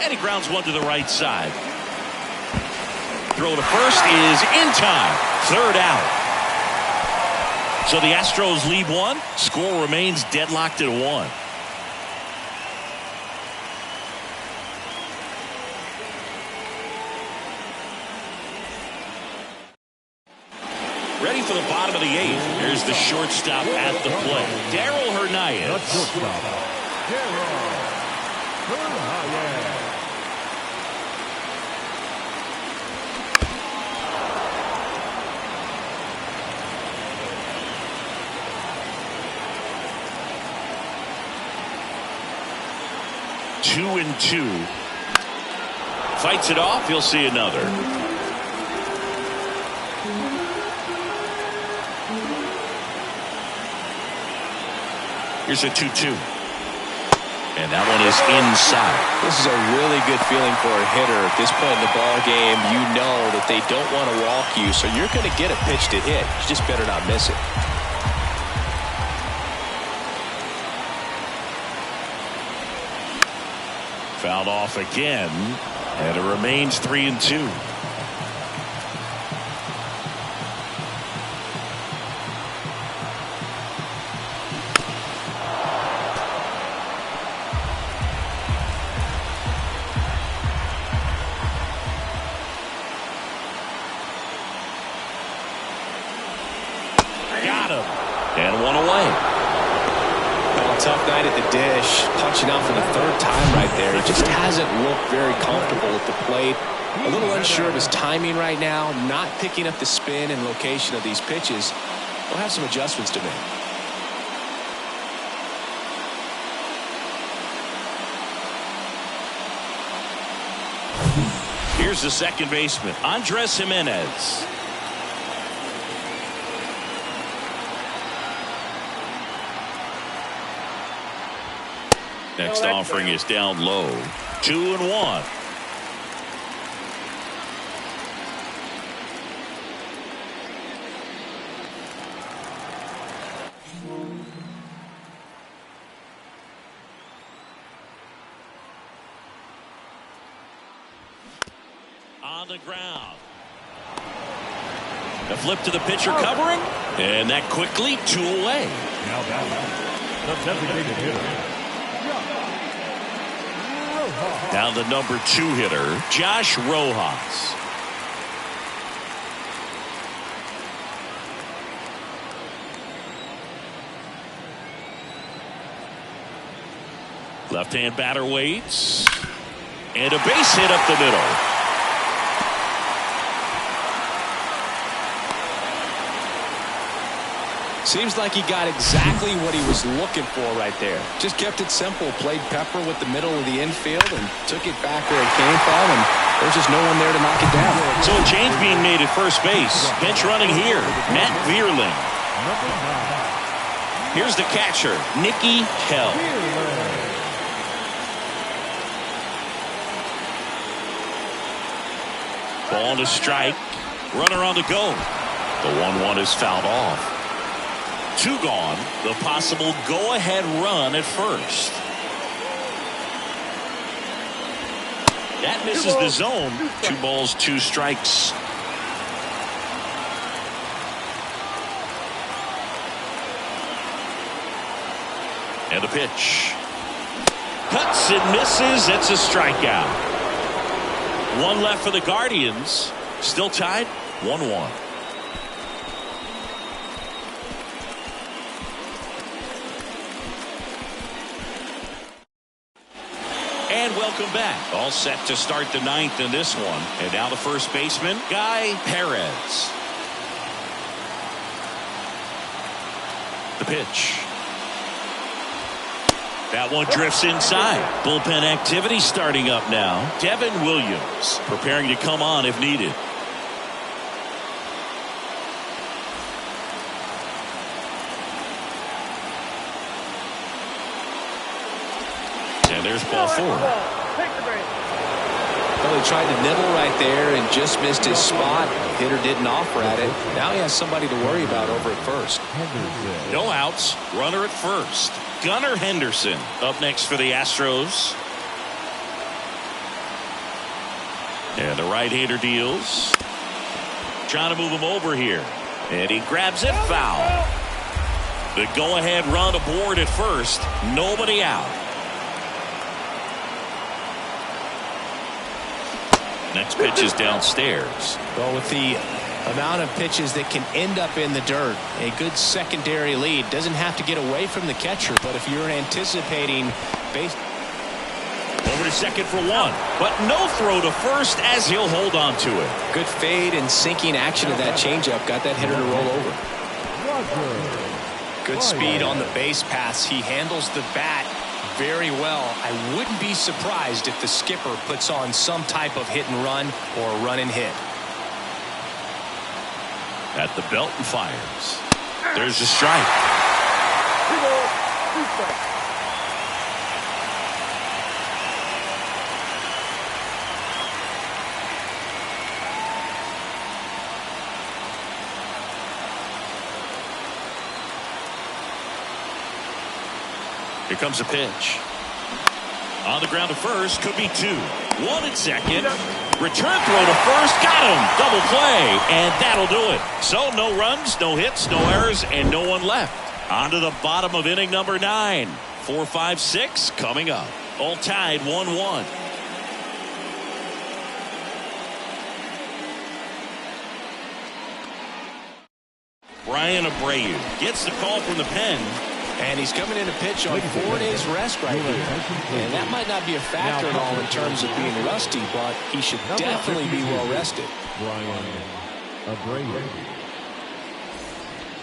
And he grounds one to the right side. Throw to first is in time. Third out. So the Astros lead one. Score remains deadlocked at 1. Ready for the bottom of the 8th. Here's the shortstop at the plate, Darell Hernaiz. The shortstop, Darell Hernaiz. 2-2. Fights it off. He'll see another. Here's a 2-2. And that one is inside. This is a really good feeling for a hitter. At this point in the ball game, you know that they don't want to walk you, so you're going to get a pitch to hit. You just better not miss it. Fouled off again, and it remains 3-2. Got him. And one away. Well, tough night at the dish. Punching out for the 3rd time right there. He just hasn't looked very comfortable at the plate. A little unsure of his timing right now. Not picking up the spin and location of these pitches. We'll have some adjustments to make. Here's the second baseman, Andres Gimenez. Next offering is down low. 2-1. On the ground. The flip to the pitcher covering. And that quickly 2 away. Now batting, the designated hitter. Now the number 2 hitter, Josh Rojas. Left-hand batter waits. And a base hit up the middle. Seems like he got exactly what he was looking for right there. Just kept it simple. Played pepper with the middle of the infield and took it back where it came from. And there's just no one there to knock it down. So a change being made at first base. Bench running here, Matt Vierling. Here's the catcher, Nicky Hell. Ball to strike. Runner on the go. The 1-1 is fouled off. 2 gone. The possible go-ahead run at first. That misses the zone. 2 balls, 2 strikes. And a pitch. Cuts and misses. It's a strikeout. 1 left for the Guardians. Still tied 1-1. And welcome back. All set to start the 9th in this one. And now the first baseman, Guy Perez. The pitch. That one drifts inside. Bullpen activity starting up now. Devin Williams preparing to come on if needed. And there's ball 4. Well, he tried to nibble right there and just missed his spot. The hitter didn't offer at it. Now he has somebody to worry about over at first. No outs. Runner at first. Gunnar Henderson up next for the Astros. And the right-hander deals. Trying to move him over here. And he grabs it, foul. The go-ahead run aboard at first. Nobody out. Next pitch is downstairs. Well, with the amount of pitches that can end up in the dirt, a good secondary lead doesn't have to get away from the catcher, but if you're anticipating base. Over to second for one, but no throw to first as he'll hold on to it. Good fade and sinking action of that changeup got that hitter to roll over. Good speed on the base pass. He handles the bat very well. I wouldn't be surprised if the skipper puts on some type of hit and run or run and hit. At the belt and fires. There's a strike. Here comes a pitch. On the ground to first, could be two. One at second. Return throw to first, got him. Double play, and that'll do it. So no runs, no hits, no errors, and no one left. On to the bottom of inning number 9. 4, 5, 6 coming up. All tied 1-1. Brian Abreu gets the call from the pen. And he's coming in to pitch on 4 days rest right here. And that might not be a factor at all in terms of being rusty, but he should definitely be well rested.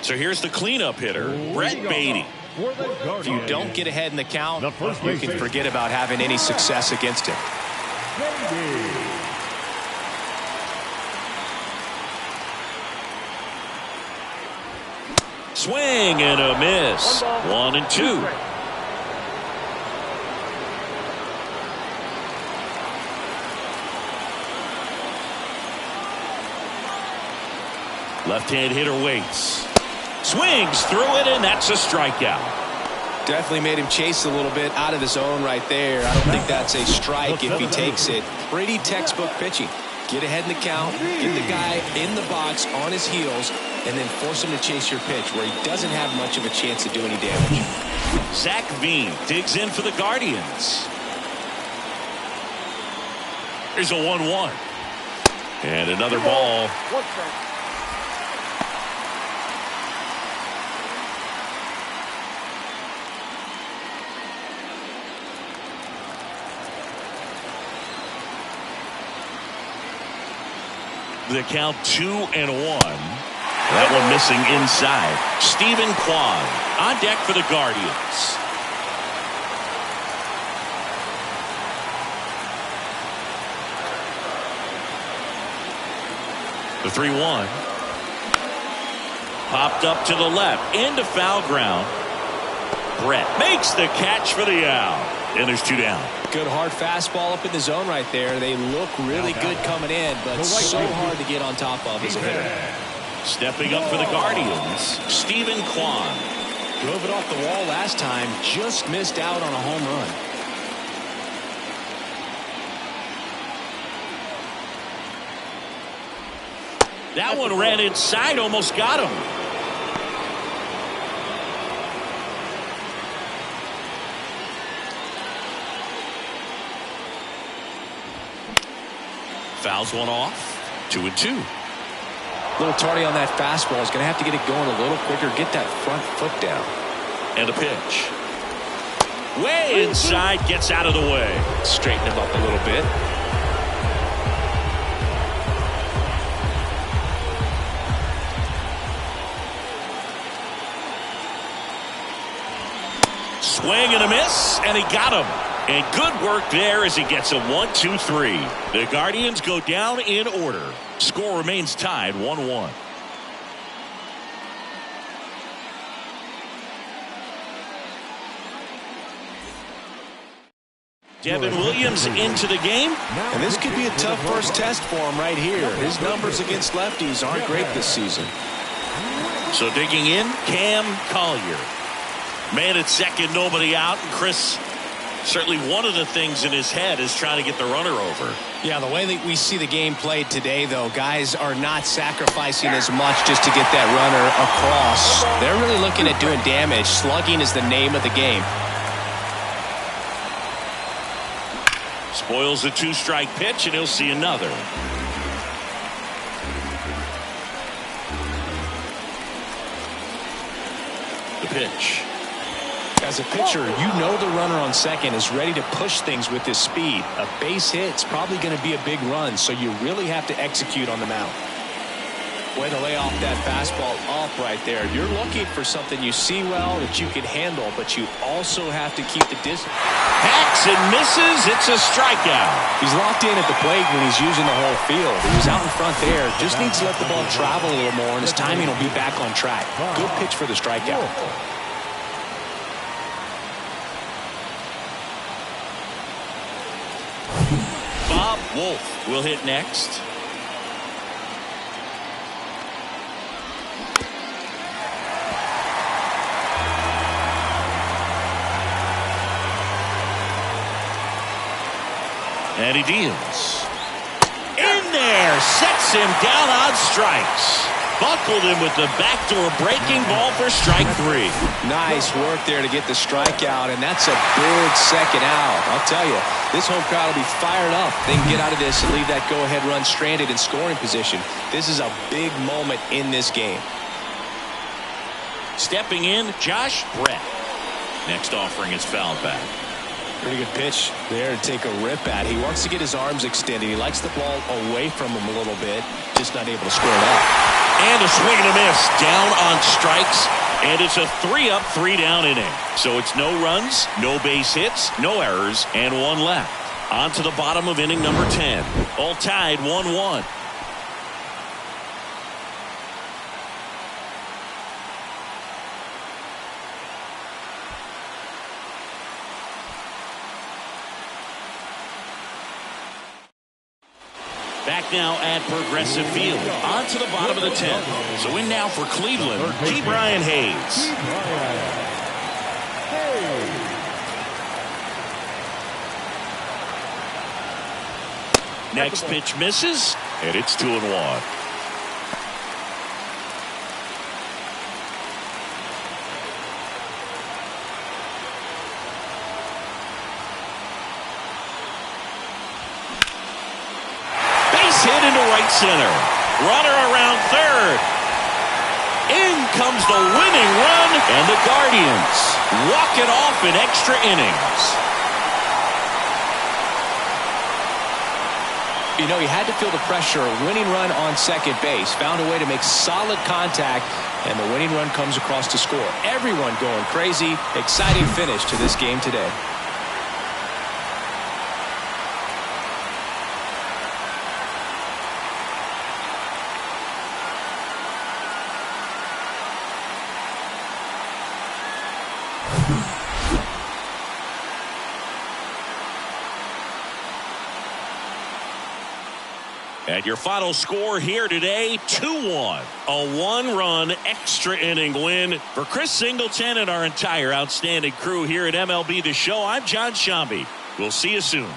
So here's the cleanup hitter, Brett Baty. If you don't get ahead in the count, you can forget about having any success against him. Swing and a miss. 1-2. Left-hand hitter waits. Swings through it, and that's a strikeout. Definitely made him chase a little bit out of the zone right there. I don't think that's a strike if he takes it. Pretty textbook pitching. Get ahead in the count, get the guy in the box on his heels, and then force him to chase your pitch where he doesn't have much of a chance to do any damage. Zach Veen digs in for the Guardians. Here's a 1-1. And another ball. The count 2-1. That one missing inside. Stephen Kwan on deck for the Guardians. The 3-1. Popped up to the left into foul ground. Brett makes the catch for the out. And there's 2 down. Good hard fastball up in the zone right there. They look really good coming in, but so hard to get on top of as a hitter. Stepping up for the Guardians, Stephen Kwan. Drove it off the wall last time, just missed out on a home run. That one ran inside, almost got him. Fouls one off. 2-2. A little tardy on that fastball. Is going to have to get it going a little quicker. Get that front foot down. And a pitch. Way inside, gets out of the way. Straighten him up a little bit. Swing and a miss, and he got him. And good work there as he gets a 1-2-3. The Guardians go down in order. Score remains tied 1-1. Devin Williams into the game. And this could be a tough first test for him right here. His numbers against lefties aren't great this season. So digging in, Cam Collier. Man at second, nobody out. And Chris Certainly one of the things in his head is trying to get the runner over. Yeah, the way that we see the game played today, though, guys are not sacrificing as much just to get that runner across. They're really looking at doing damage. Slugging is the name of the game. Spoils a 2-strike pitch, and he'll see another. The pitch. As a pitcher, you know the runner on second is ready to push things with his speed. A base hit's probably going to be a big run, so you really have to execute on the mound. Way to lay off that fastball up right there. You're looking for something you see well that you can handle, but you also have to keep the distance. Hacks and misses. It's a strikeout. He's locked in at the plate when he's using the whole field. He was out in front there. Just needs to let the ball travel a little more, and his timing will be back on track. Good pitch for the strikeout. Bob Wolf will hit next. And he deals. In there, sets him down on strikes. Buckled him with the backdoor breaking ball for strike 3. Nice work there to get the strikeout, and that's a big second out. I'll tell you, this home crowd will be fired up. They can get out of this and leave that go-ahead run stranded in scoring position. This is a big moment in this game. Stepping in, Josh Brett. Next offering is fouled back. Pretty good pitch there to take a rip at. He wants to get his arms extended. He likes the ball away from him a little bit, just not able to square it up. And a swing and a miss, down on strikes, and it's a 3-up, 3-down inning. So it's no runs, no base hits, no errors, and 1 left. On to the bottom of inning number 10. All tied 1-1. Back now at Progressive Field. On to the bottom of the 10th. So in now for Cleveland, G. Brian Hayes. Next pitch misses, and it's 2-1. Hit into right center. Runner around third. In comes the winning run, and the Guardians walk it off in extra innings. You know, he had to feel the pressure. A winning run on second base. Found a way to make solid contact, and the winning run comes across to score. Everyone going crazy. Exciting finish to this game today. And your final score here today, 2-1. A 1-run extra inning win for Chris Singleton and our entire outstanding crew here at MLB The Show. I'm John Shambi. We'll see you soon.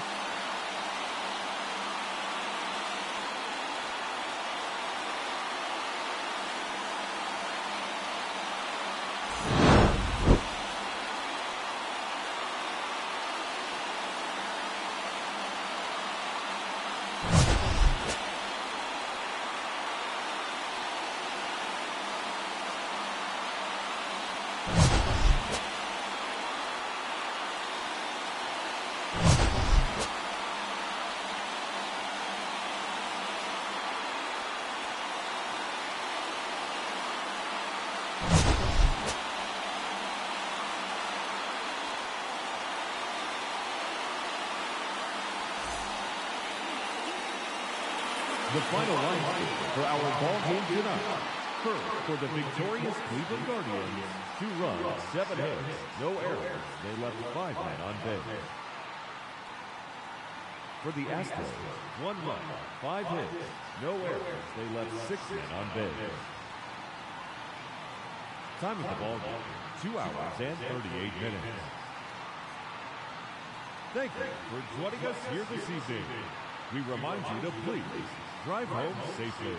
The final line for our ball game tonight. First, for the victorious Cleveland Guardians, 2 runs, 7 hits, no errors. They left 5 men on base. For the Astros, 1 run, 5 hits, no errors. They left 6 men on base. Time of the ball game, 2 hours and 38 minutes. Thank you for joining us here this evening. We remind you to please drive home safely.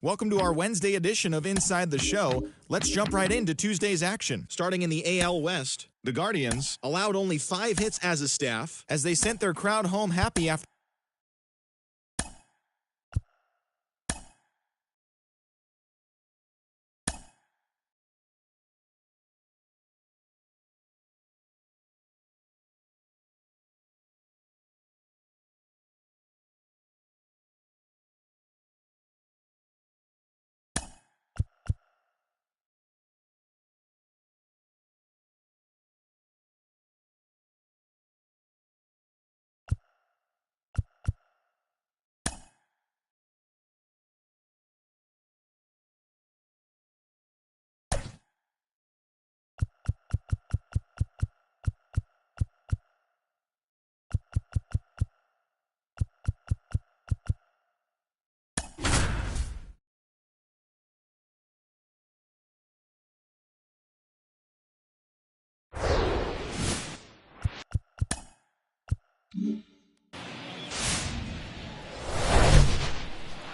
Welcome to our Wednesday edition of Inside the Show. Let's jump right into Tuesday's action. Starting in the AL West, the Guardians allowed only 5 hits as a staff as they sent their crowd home happy after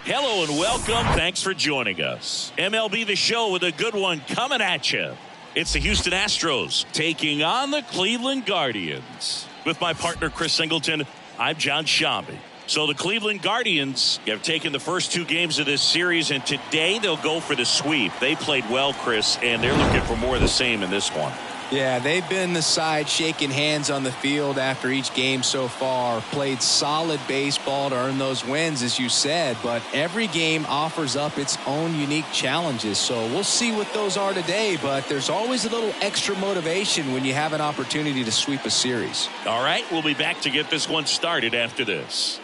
Hello and welcome. Thanks for joining us. MLB The Show with a good one coming at you. It's the Houston Astros taking on the Cleveland Guardians. With my partner, Chris Singleton, I'm John Shambi. So the Cleveland Guardians have taken the first 2 games of this series, and today they'll go for the sweep. They played well, Chris, and they're looking for more of the same in this one. Yeah, they've been the side shaking hands on the field after each game so far. Played solid baseball to earn those wins, as you said, but every game offers up its own unique challenges. So we'll see what those are today, but there's always a little extra motivation when you have an opportunity to sweep a series. All right, we'll be back to get this one started after this.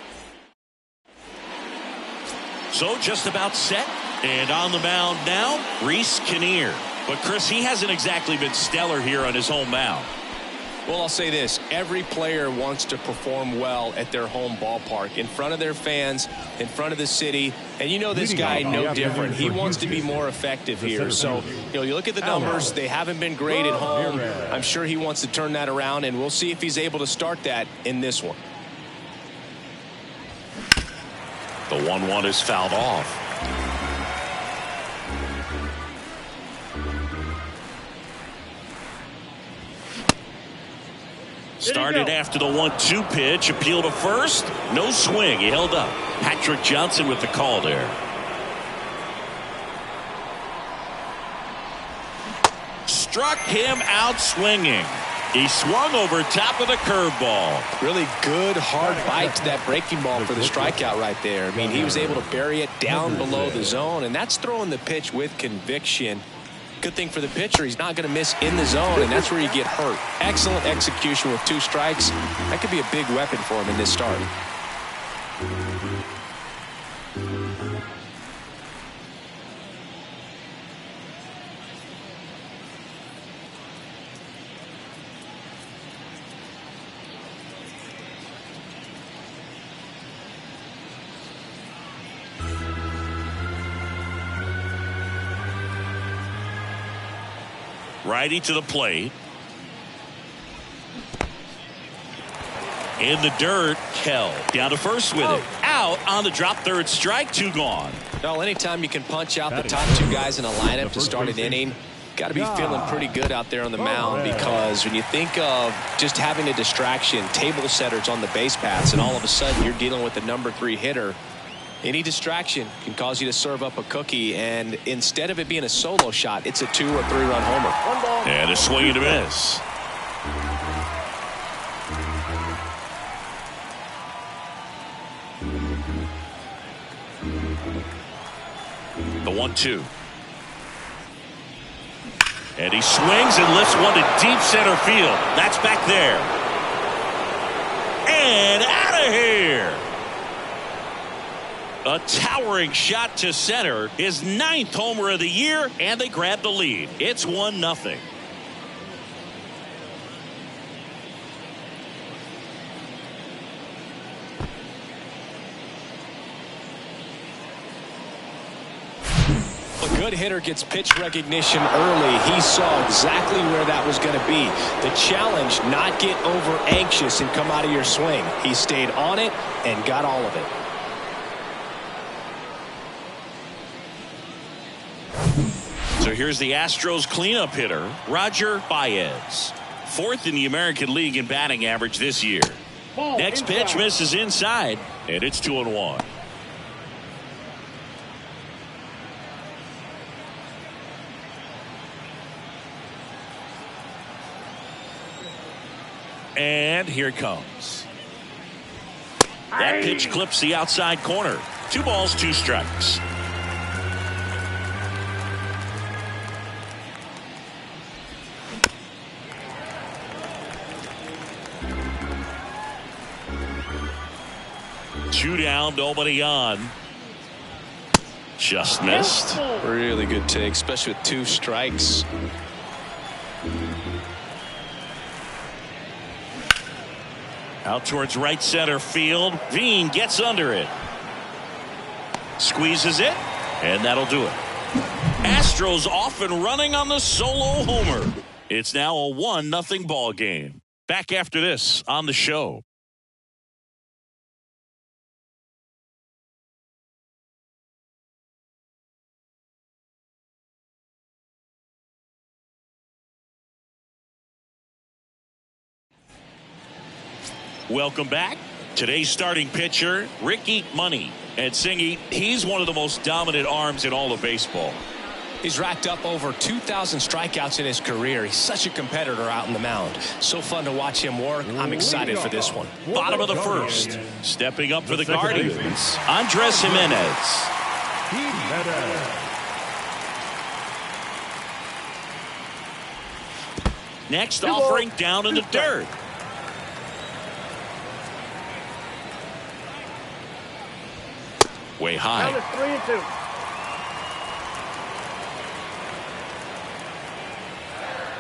So just about set, and on the mound now, Rhys Kinnear. But, Chris, he hasn't exactly been stellar here on his home mound. Well, I'll say this. Every player wants to perform well at their home ballpark, in front of their fans, in front of the city. And you know this guy no different. He wants to be more effective here. So, you look at the numbers. They haven't been great at home. I'm sure he wants to turn that around, and we'll see if he's able to start that in this one. The 1-1 is fouled off. Started after the 1-2 pitch. Appeal to first. No swing. He held up. Patrick Johnson with the call there. Struck him out swinging. He swung over top of the curveball. Really good, hard bite to that breaking ball for the strikeout right there. I mean, he was able to bury it down below the zone, and that's throwing the pitch with conviction. Good thing for the pitcher, he's not going to miss in the zone, and that's where you get hurt. Excellent execution with 2 strikes. That could be a big weapon for him in this start. Righty to the plate. In the dirt, Kell down to first with it. Out on the drop, third strike, 2 gone. Well, anytime you can punch out the top 2 guys in a lineup to start an inning, got to be feeling pretty good out there on the mound, because when you think of just having a distraction, table setters on the base paths, and all of a sudden you're dealing with the number 3 hitter, any distraction can cause you to serve up a cookie, and instead of it being a solo shot, it's a 2 or 3 run homer. And a swing and a miss. The 1-2. And he swings and lifts one to deep center field. That's back there. And out of here. A towering shot to center, his 9th homer of the year, and they grab the lead. It's 1-0. A good hitter gets pitch recognition early. He saw exactly where that was going to be. The challenge, not get over anxious and come out of your swing. He stayed on it and got all of it. So here's the Astros cleanup hitter, Roger Baez. 4th in the American League in batting average this year. Ball Next inside. pitch misses inside, and it's 2-1. And here it comes. That pitch clips the outside corner. 2 balls, 2 strikes. Two down, nobody on. Just missed. Really good take, especially with 2 strikes. Out towards right center field. Veen gets under it. Squeezes it, and that'll do it. Astros off and running on the solo homer. It's now a 1-0 ball game. Back after this on the show. Welcome back. Today's starting pitcher, Ricky Money. And Singy, he's one of the most dominant arms in all of baseball. He's racked up over 2,000 strikeouts in his career. He's such a competitor out in the mound. So fun to watch him work. I'm excited for this one. Bottom of the first. Stepping up for the Guardians, Andres Jimenez. Next offering down in the dirt. Way high. Down to 3-2.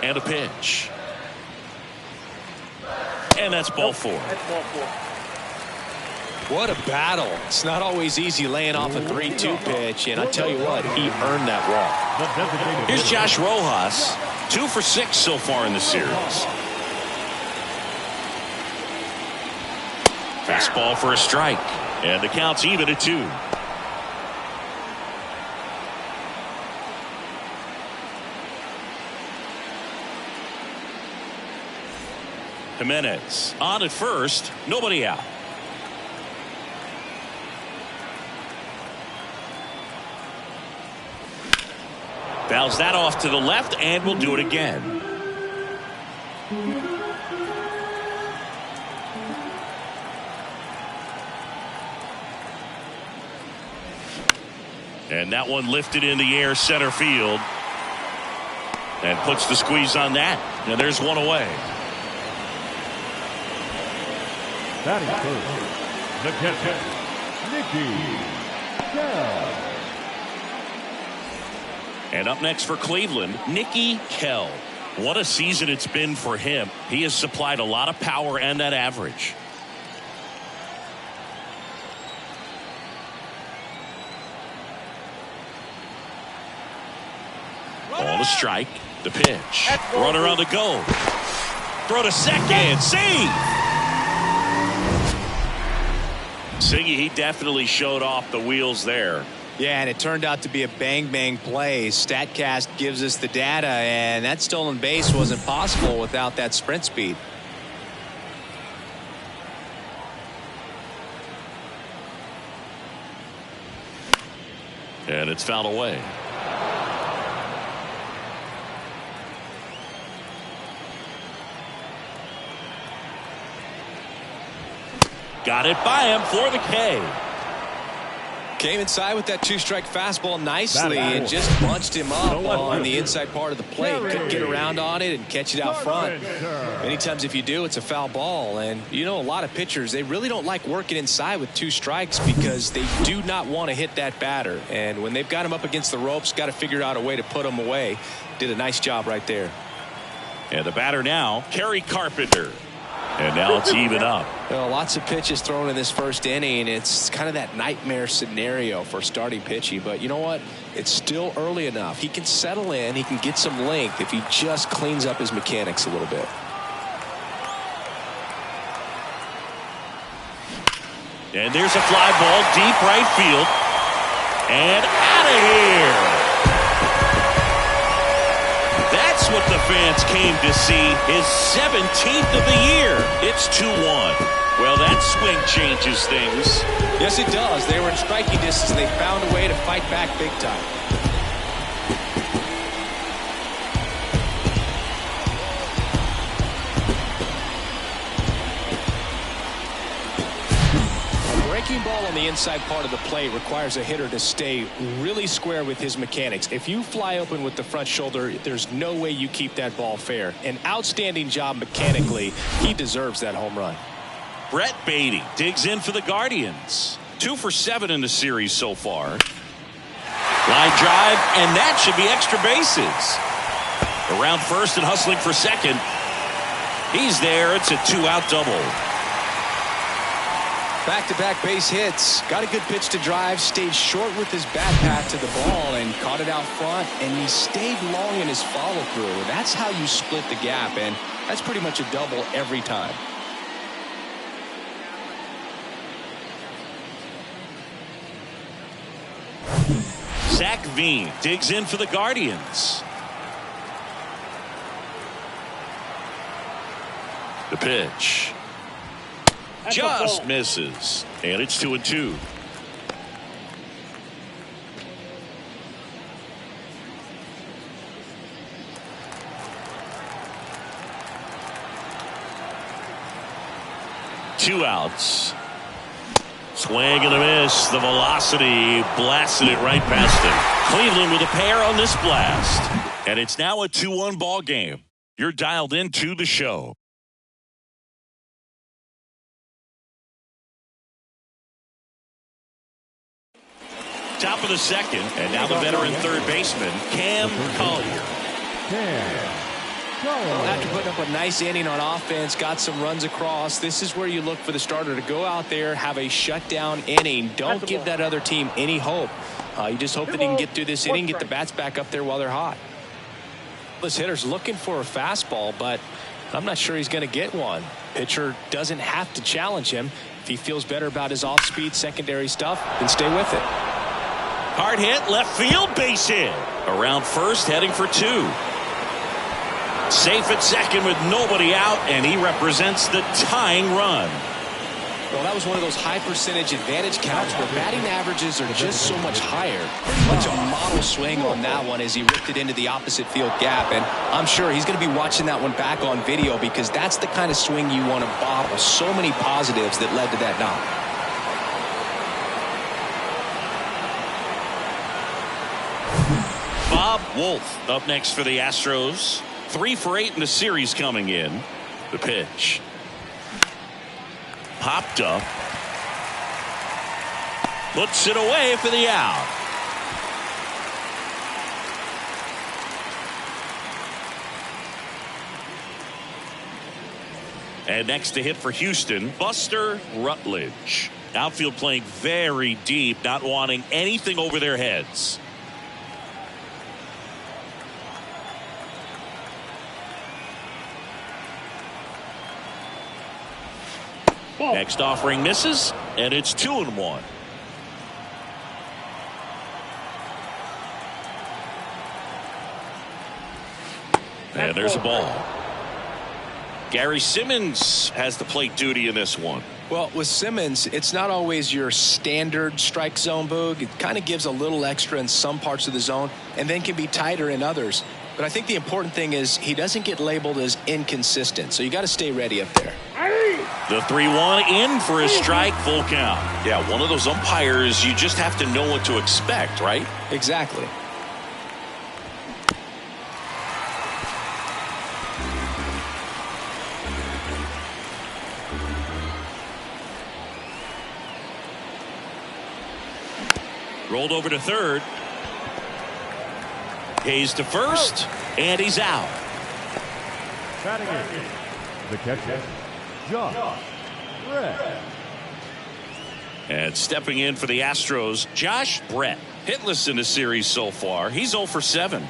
And a pitch. And that's ball 4. That's ball 4. What a battle. It's not always easy laying off a 3-2 pitch, and I tell you what, he earned that walk. Here's Josh Rojas. 2 for 6 so far in the series. Fastball for a strike. And the count's even at 2. Jimenez on at first, nobody out. Fouls that off to the left, and we'll do it again. And that one lifted in the air center field. And puts the squeeze on that. And there's one away. Batting first, the catcher, Nicky Kell. And up next for Cleveland, Nicky Kell. What a season it's been for him. He has supplied a lot of power and that average. Ball to strike. The pitch. Runner on the go. Throw to second. Save. Siggy, he definitely showed off the wheels there. Yeah, and it turned out to be a bang-bang play. StatCast gives us the data, and that stolen base wasn't possible without that sprint speed. And it's fouled away. Got it by him for the K. Came inside with that two-strike fastball nicely and just bunched him up on the inside part of the plate. Couldn't get around on it and catch it out front. Many times if you do, it's a foul ball. And, you know, a lot of pitchers, they really don't like working inside with 2 strikes because they do not want to hit that batter. And when they've got him up against the ropes, got to figure out a way to put him away. Did a nice job right there. And the batter now, Kerry Carpenter. And now it's even up. Well, lots of pitches thrown in this first inning. It's kind of that nightmare scenario for starting pitching. But you know what? It's still early enough. He can settle in. He can get some length if he just cleans up his mechanics a little bit. And there's a fly ball deep right field. And out of here. That's what the fans came to see. His 17th of the year. It's 2-1. Well, that swing changes things. Yes, it does. They were in striking distance. They found a way to fight back big time. Breaking ball on the inside part of the plate requires a hitter to stay really square with his mechanics. If you fly open with the front shoulder, there's no way you keep that ball fair. An outstanding job mechanically. He deserves that home run. Brett Baty digs in for the Guardians. 2 for 7 in the series so far. Line drive, and that should be extra bases. Around first and hustling for second. He's there. It's a 2-out double. Back-to-back base hits. Got a good pitch to drive. Stayed short with his bat path to the ball and caught it out front. And he stayed long in his follow-through. That's how you split the gap. And that's pretty much a double every time. Zach Veen digs in for the Guardians. The pitch. Just misses. And it's 2-2. Two outs. Swing and a miss. The velocity blasted it right past him. Cleveland with a pair on this blast. And it's now a 2-1 ball game. You're dialed into the show. Top of the second, and now the veteran third baseman, Cam Collier. Well, after putting up a nice inning on offense, got some runs across, this is where you look for the starter to go out there, have a shutdown inning. Don't give that other team any hope. You just hope that he can get through this inning, get the bats back up there while they're hot. This hitter's looking for a fastball, but I'm not sure he's going to get one. Pitcher doesn't have to challenge him. If he feels better about his off-speed secondary stuff, then stay with it. Hard hit, left field, base hit. Around first, heading for 2. Safe at second with nobody out, and he represents the tying run. Well, that was one of those high percentage advantage counts where batting averages are just so much higher. Much a model swing on that one as he ripped it into the opposite field gap, and I'm sure he's going to be watching that one back on video because that's the kind of swing you want to bottle. So many positives that led to that knock. Bob Wolf up next for the Astros. 3 for 8 in the series coming in. The pitch. Popped up. Puts it away for the out. And next to hit for Houston, Buster Rutledge. Outfield playing very deep, not wanting anything over their heads. Next offering misses, and it's 2-1. And there's a ball. Gary Simmons has the plate duty in this one. Well, with Simmons, it's not always your standard strike zone, Boog. It kind of gives a little extra in some parts of the zone and then can be tighter in others. But I think the important thing is he doesn't get labeled as inconsistent, so you got to stay ready up there. The 3-1 in for a strike, full count. Yeah, one of those umpires, you just have to know what to expect, right? Exactly. Rolled over to third. Hayes to first, and he's out. Batting in, the catcher, Josh Brett. And stepping in for the Astros, Josh Brett. Hitless in the series so far. He's 0 for 7.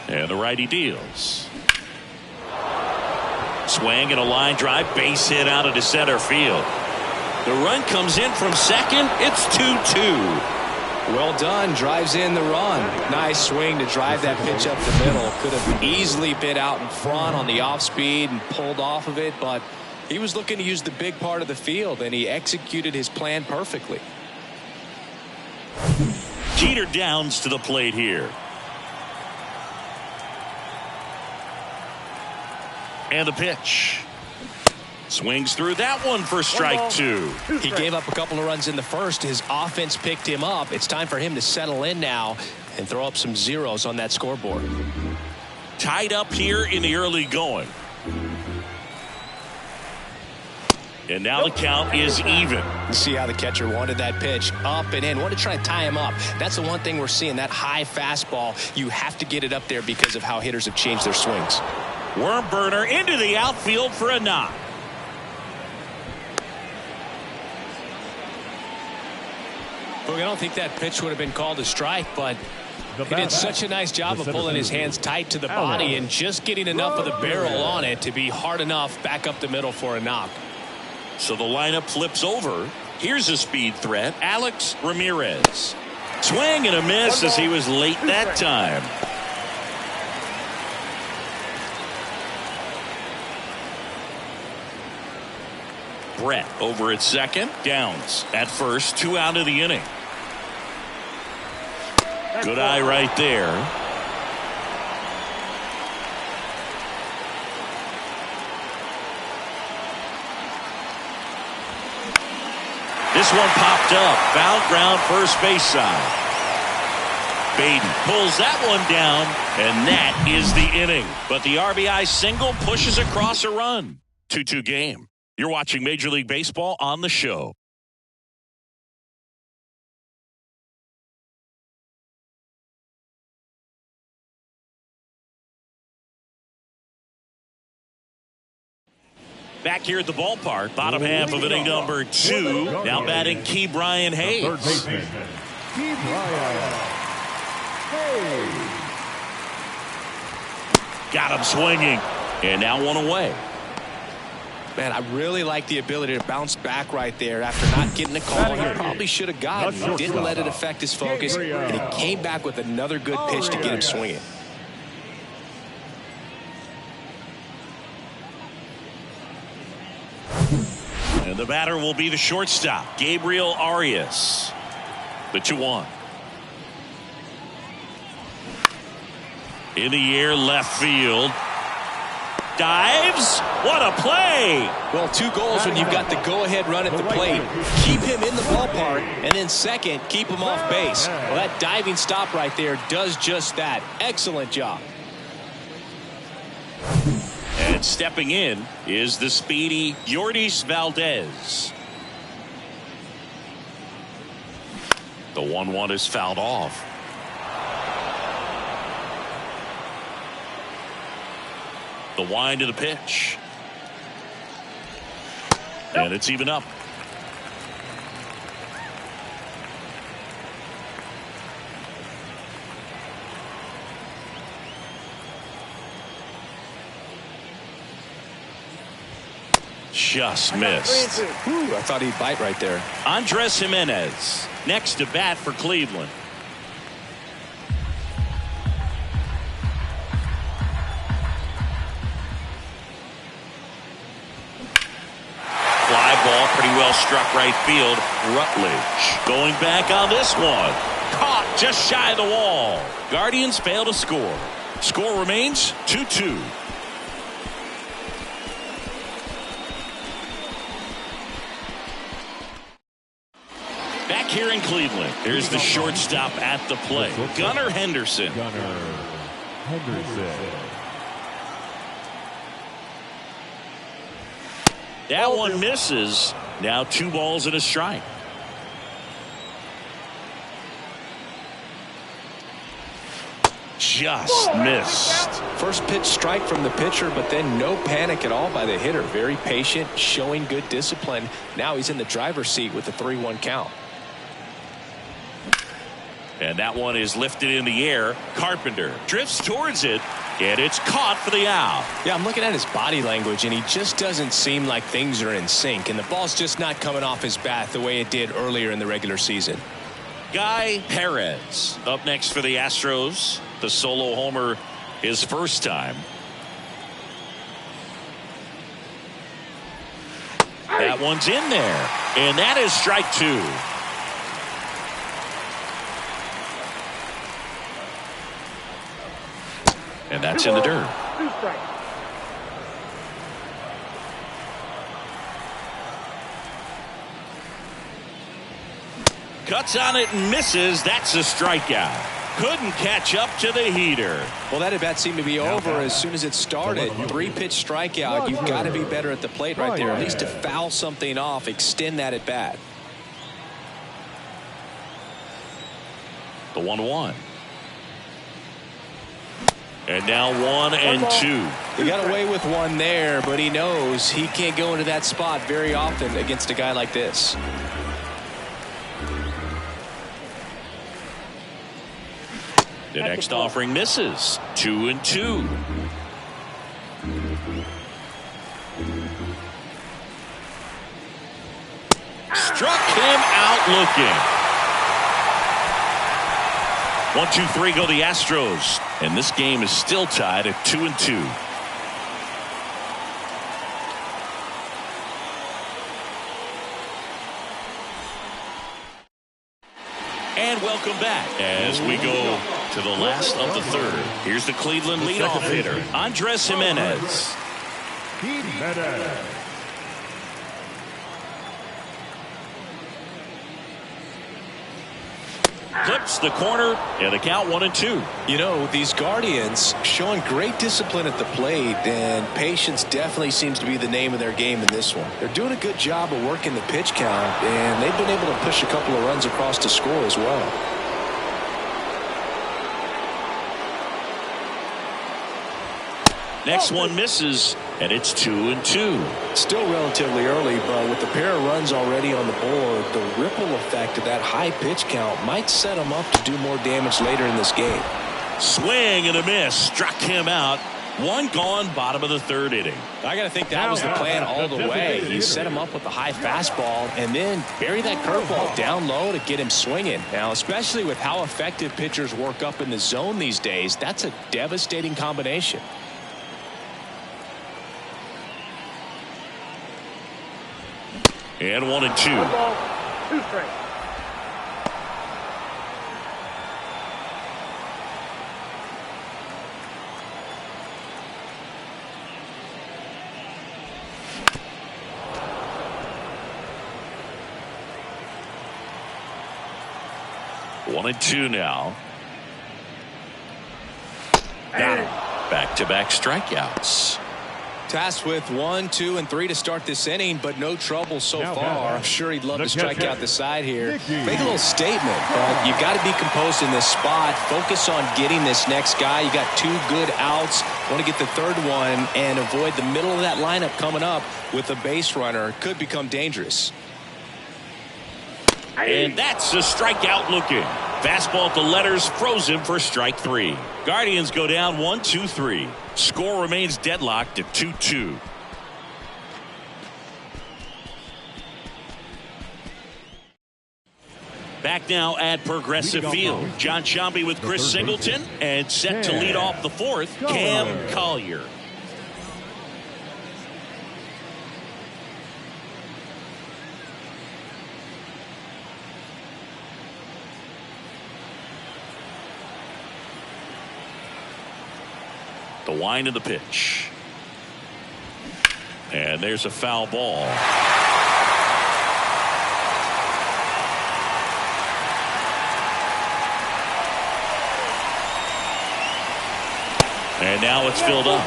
And the righty deals. Swing and a line drive, base hit out into center field. The run comes in from second. It's 2-2. Well done. Drives in the run. Nice swing to drive that pitch up the middle. Could have easily been out in front on the off speed and pulled off of it, but he was looking to use the big part of the field, and he executed his plan perfectly. Jeter Downs to the plate here. And the pitch. Swings through that one for strike 2. He gave up a couple of runs in the first. His offense picked him up. It's time for him to settle in now and throw up some zeros on that scoreboard. Tied up here in the early going. And now the count is even. You see how the catcher wanted that pitch up and in. Wanted to try to tie him up. That's the one thing we're seeing, that high fastball. You have to get it up there because of how hitters have changed their swings. Worm burner into the outfield for a knock. Look, I don't think that pitch would have been called a strike, but he did such a nice job of pulling his hands tight to the body and just getting enough of the barrel on it to be hard enough back up the middle for a knock. So the lineup flips over. Here's a speed threat, Alex Ramirez. Swing and a miss as he was late that time. Brett over at second. Downs at first. 2 out of the inning. Good eye right there. This one popped up. Foul ground, first base side. Baden pulls that one down, and that is the inning. But the RBI single pushes across a run. 2-2 game. You're watching Major League Baseball on the show. Back here at the ballpark, bottom half of inning number 2. Now batting Ke'Bryan Hayes. Third baseman, Ke'Bryan Hayes. Got him swinging, and now one away. Man, I really like the ability to bounce back right there after not getting a call. He probably should have gotten. He didn't let it affect his focus, and he came back with another good pitch to get him swinging. And the batter will be the shortstop, Gabriel Arias. The 2-1. In the air, left field. Dives. What a play. Well, 2 goals when you've got the go-ahead run at the plate. Keep him in the ballpark, and then second, keep him off base. Well, that diving stop right there does just that. Excellent job. And stepping in is the speedy Yordis Valdez. The 1-1 is fouled off. The wind of the pitch. And it's even up. Just missed. Ooh, I thought he'd bite right there. Andres Jimenez next to bat for Cleveland. Fly ball pretty well struck right field. Rutledge going back on this one. Caught just shy of the wall. Guardians fail to score. Score remains 2-2. back here in Cleveland. Here's the shortstop at the plate, Gunnar Henderson. Gunnar Henderson. That one misses. Now 2 balls and a strike. Just missed. First pitch strike from the pitcher, but then no panic at all by the hitter. Very patient, showing good discipline. Now he's in the driver's seat with a 3-1 count. And that one is lifted in the air. Carpenter drifts towards it, and it's caught for the out. Yeah, I'm looking at his body language, and he just doesn't seem like things are in sync, and the ball's just not coming off his bat the way it did earlier in the regular season. Guy Perez up next for the Astros. The solo homer his first time. That one's in there, and that is strike 2. And that's in the dirt. 2 strikes. Cuts on it and misses. That's a strikeout. Couldn't catch up to the heater. Well, that at bat seemed to be over as soon as it started. 3-pitch strikeout. You've got to be better at the plate right there, at least to foul something off, extend that at bat. The 1-1. And now 1 and 2. He got away with one there, but he knows he can't go into that spot very often against a guy like this. The next offering misses. 2 and 2. Struck him out looking. 1, 2, 3 go the Astros. And this game is still tied at 2 and 2. And welcome back as we go to the last of the third. Here's the Cleveland leadoff hitter, Andres Gimenez. Clips the corner, and the count 1 and 2. You know, these Guardians showing great discipline at the plate, and patience definitely seems to be the name of their game in this one. They're doing a good job of working the pitch count, and they've been able to push a couple of runs across to score as well. Next one misses, and it's 2 and 2. Still relatively early, but with the pair of runs already on the board, the ripple effect of that high pitch count might set them up to do more damage later in this game. Swing and a miss, struck him out. 1 gone, bottom of the 3rd inning. I got to think that was the plan all the way. He set him up with a high fastball and then bury that curveball down low to get him swinging. Now, especially with how effective pitchers work up in the zone these days, that's a devastating combination. And 1 and 2. 1 ball, 2 strikes. One and 2 now. Got him. Back-to-back strikeouts. Tasked with 1, 2, and 3 to start this inning, but no trouble so far. I'm sure he'd love to strike out the side here. Make a little statement, but you got to be composed in this spot. Focus on getting this next guy. You got 2 good outs. Want to get the 3rd one and avoid the middle of that lineup coming up with a base runner. Could become dangerous. And that's a strikeout looking. Fastball at the letters froze him for strike 3. Guardians go down 1, 2, 3. Score remains deadlocked at 2-2. Back now at Progressive Field. John Sciambi with Chris Singleton, and set to lead off the 4th, Cam Collier. The wind of the pitch. And there's a foul ball. And now it's filled up.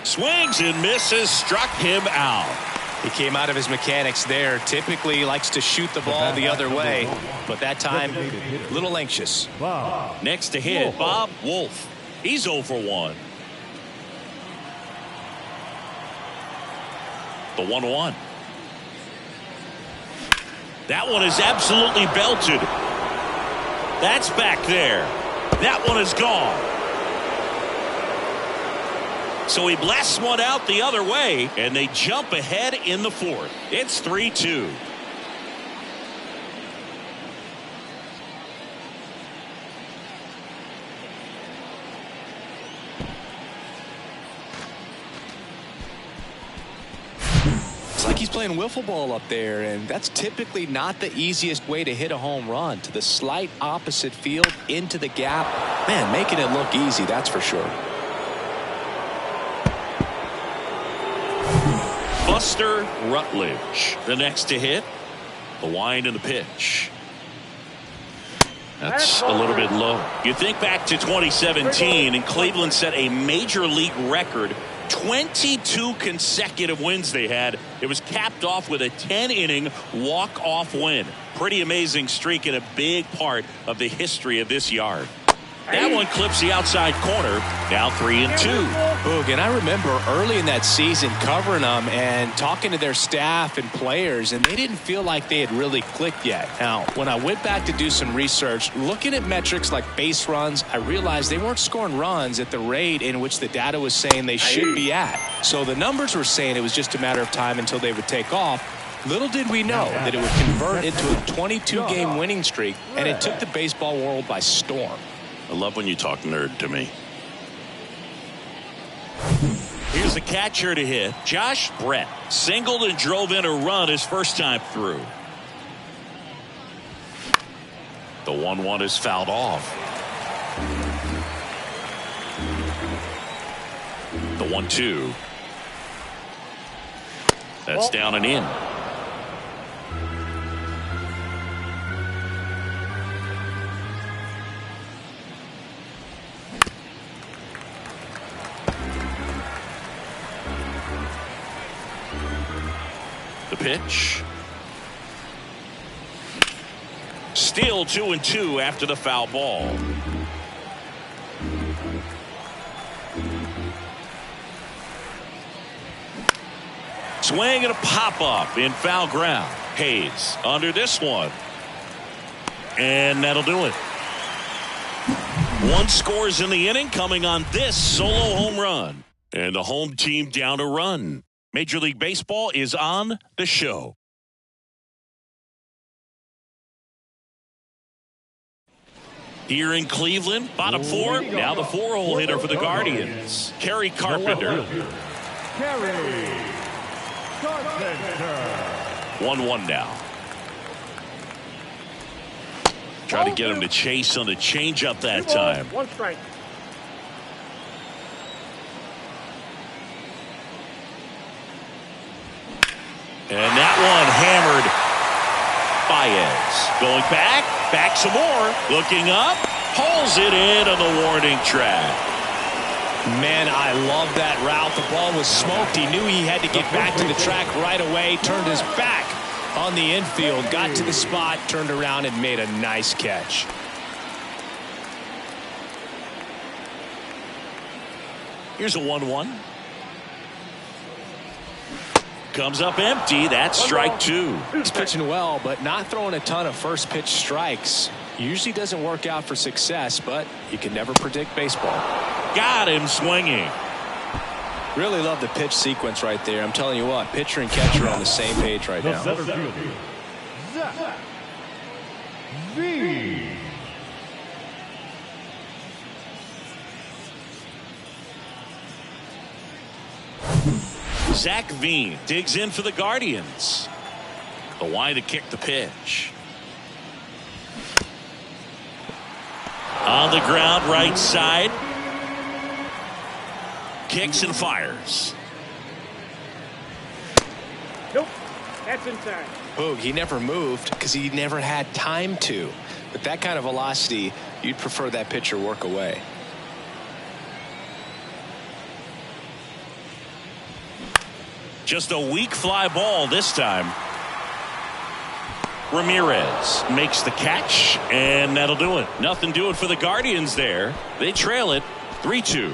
Swings and misses, struck him out. He came out of his mechanics there. Typically likes to shoot the ball the other way, but that time a little anxious. Next to hit, Bob Wolf. He's 0 for 1. The 1-1. That one is absolutely belted. That's back there. That one is gone. So he blasts one out the other way, and they jump ahead in the 4th. It's 3-2. It's like he's playing wiffle ball up there, and that's typically not the easiest way to hit a home run. To the slight opposite field, into the gap. Man, making it look easy, that's for sure. Buster Rutledge, the next to hit. The wind and the pitch. That's a little bit low. You think back to 2017, and Cleveland set a major league record. 22 consecutive wins they had. It was capped off with a 10-inning walk-off win. Pretty amazing streak and a big part of the history of this yard. That one clips the outside corner. Now 3-2. Boog, and I remember early in that season covering them and talking to their staff and players, and they didn't feel like they had really clicked yet. Now, when I went back to do some research, looking at metrics like base runs, I realized they weren't scoring runs at the rate in which the data was saying they should be at. So the numbers were saying it was just a matter of time until they would take off. Little did we know that it would convert into a 22-game winning streak, and it took the baseball world by storm. I love when you talk nerd to me. Here's the catcher to hit. Josh Brett singled and drove in a run his first time through. The 1-1 is fouled off. The 1-2. That's down and in. Pitch. Still 2-2 after the foul ball. Swing and a pop up in foul ground. Hayes under this one. And that'll do it. One scores in the inning coming on this solo home run. And the home team down a run. Major League Baseball is on the show. Here in Cleveland, bottom 4. Now the 4-hole hitter for the Guardians, Kerry Carpenter. 1-1 now. Try to get him to chase on the changeup that time. 1 strike. And that one hammered. Baez going back some more, looking up, pulls it in on the warning track. Man, I love that route. The ball was smoked. He knew he had to get back to the track right away, turned his back on the infield, got to the spot, turned around and made a nice catch. Here's a 1-1. Comes up empty. That's strike 2. He's pitching well, but not throwing a ton of first pitch strikes. Usually doesn't work out for success, but you can never predict baseball. Got him swinging. Really love the pitch sequence right there. I'm telling you what, pitcher and catcher are on the same page right now. Center fielder, Zach V. Zach Veen digs in for the Guardians. The wind to kick the pitch. On the ground, right side. Kicks and fires. Nope. That's inside. Boog, he never moved because he never had time to. With that kind of velocity, you'd prefer that pitcher work away. Just a weak fly ball this time. Ramirez makes the catch, and that'll do it. Nothing doing for the Guardians there. They trail it 3-2.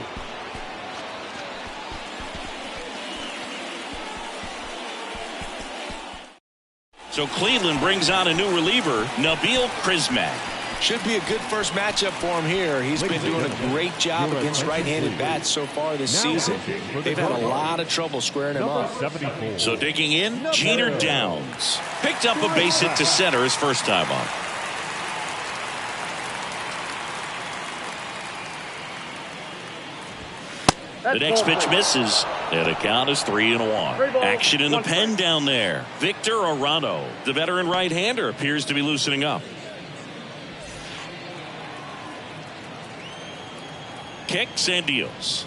So Cleveland brings on a new reliever, Nabil Crismatt. Should be a good first matchup for him here. He's been doing a great job against right-handed bats so far this season. They've had a lot of trouble squaring him up. So digging in, Jeter Downs. Picked up a base hit to center his first time on. The next pitch misses, and the count is 3-1. Action in the pen down there. Victor Arano, the veteran right-hander, appears to be loosening up. Kicks and deals.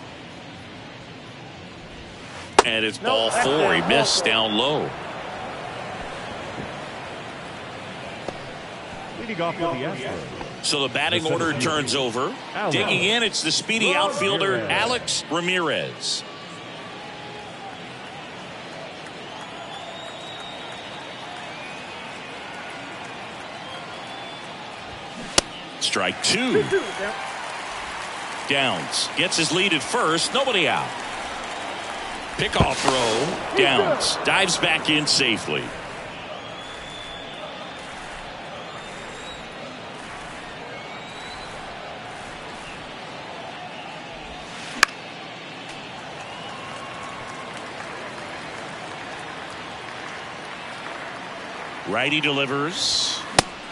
And it's ball four. He missed down low. Leading off with the Astros. So the batting order turns over. Digging in, it's the speedy outfielder Alex Ramirez. Strike two. Downs gets his lead at first. Nobody out. Pickoff throw. Downs dives back in safely. Righty delivers.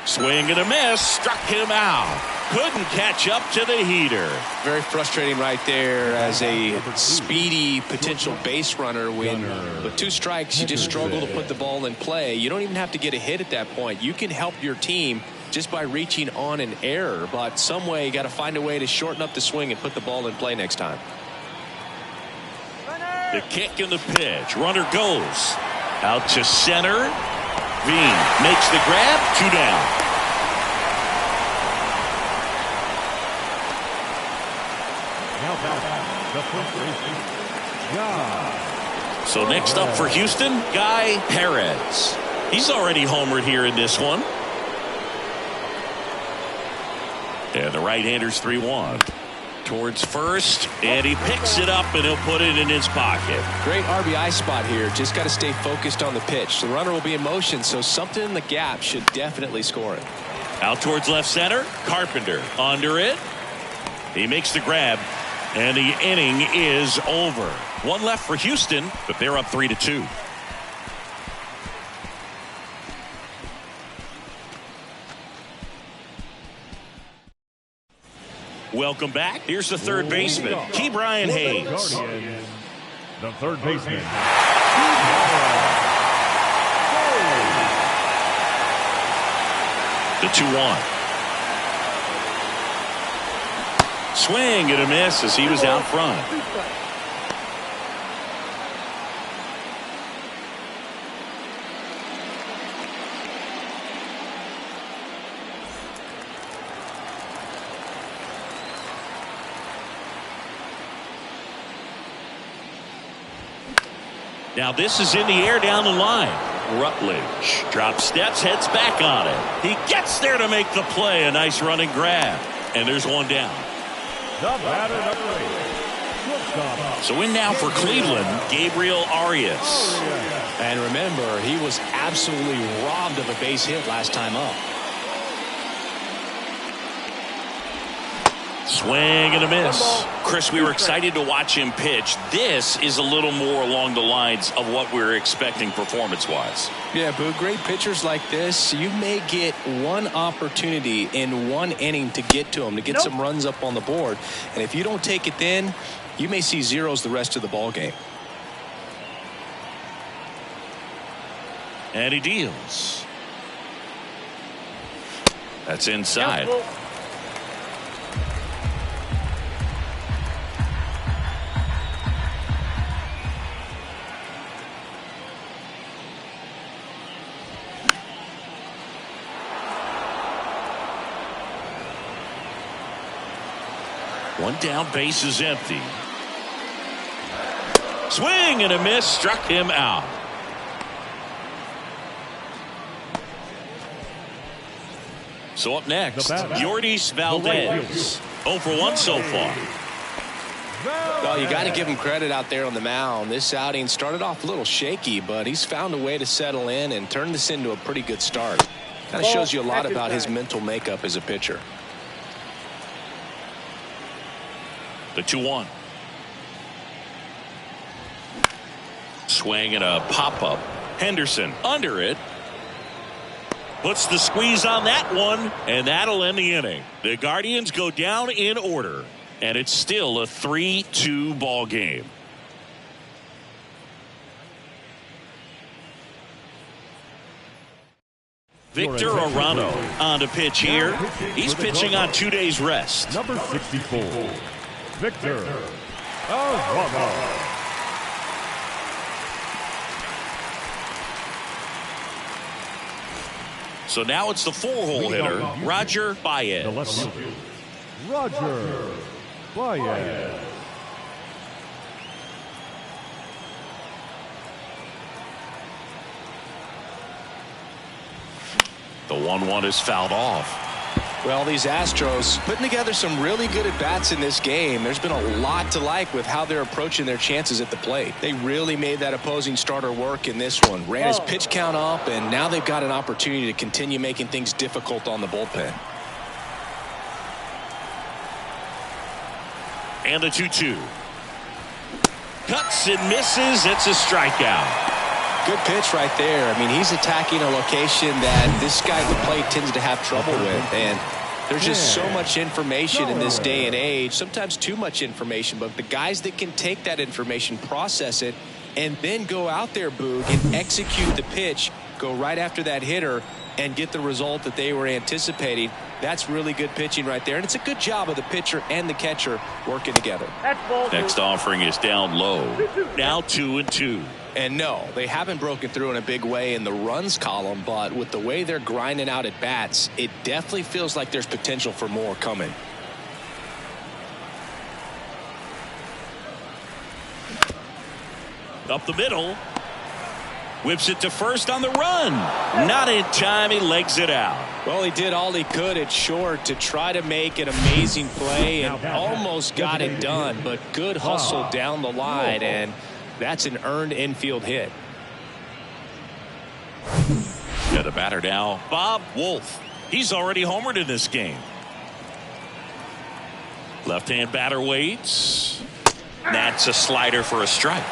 Swing and a miss. Struck him out. Couldn't catch up to the heater. Very frustrating right there as a speedy potential base runner. When with two strikes, you just struggle to put the ball in play. You don't even have to get a hit at that point. You can help your team just by reaching on an error. But some way, you got to find a way to shorten up the swing and put the ball in play next time. The kick and the pitch. Runner goes out to center. Veen makes the grab. 2 down. So next up for Houston, Guy Perez. He's already homered here in this one. And the right-hander's 3-1. Towards first, and he picks it up, and he'll put it in his pocket. Great RBI spot here. Just got to stay focused on the pitch. The runner will be in motion, so something in the gap should definitely score it. Out towards left center, Carpenter under it. He makes the grab, and the inning is over. One left for Houston, but they're up 3-2. Welcome back. Here's the third baseman, Ke'Bryan Hayes. The third baseman. The 2-1. Swing and a miss as he was out front. Now this is in the air down the line. Rutledge drops steps, heads back on it. He gets there to make the play. A nice running grab. And there's one down. The batter, number 8. So in now for Cleveland, Gabriel Arias. And remember, he was absolutely robbed of a base hit last time up. Swing and a miss. Chris, we were excited to watch him pitch. This is a little more along the lines of what we were expecting performance-wise. Yeah, Boo, great pitchers like this, you may get one opportunity in one inning to get to them, to get some runs up on the board. And if you don't take it then, you may see zeros the rest of the ball game. And he deals. That's inside. One down, base is empty. Swing and a miss, struck him out. So up next, Yordys Valdez. 0 for 1 so far. Well, you got to give him credit out there on the mound. This outing started off a little shaky, but he's found a way to settle in and turn this into a pretty good start. Kind of shows you a lot about his mental makeup as a pitcher. The 2-1. Swing and a pop-up. Henderson under it. Puts the squeeze on that one, and that'll end the inning. The Guardians go down in order, and it's still a 3-2 ball game. Victor Arano on to pitch here. He's pitching on 2 days rest. Number 64, Victor Arano. So now it's the 4-hole hitter, Roger Baez. The left fielder, Roger Baez. The 1-1 is fouled off. Well, these Astros putting together some really good at-bats in this game. There's been a lot to like with how they're approaching their chances at the plate. They really made that opposing starter work in this one. Ran his pitch count up, and now they've got an opportunity to continue making things difficult on the bullpen. And the 2-2. Cuts and misses. It's a strikeout. Good pitch right there. I mean, he's attacking a location that this guy at the plate tends to have trouble with. And there's just so much information in this day and age, sometimes too much information. But the guys that can take that information, process it, and then go out there, Boog, and execute the pitch, go right after that hitter, and get the result that they were anticipating, that's really good pitching right there. And it's a good job of the pitcher and the catcher working together. Next offering is down low. Now 2-2. And no, they haven't broken through in a big way in the runs column, but with the way they're grinding out at bats, it definitely feels like there's potential for more coming. Up the middle. Whips it to first on the run. Not in time. He legs it out. Well, he did all he could at short to try to make an amazing play and almost got it done, but good hustle down the line, and that's an earned infield hit. Yeah, the batter now, Bob Wolf. He's already homered in this game. Left-hand batter waits. That's a slider for a strike.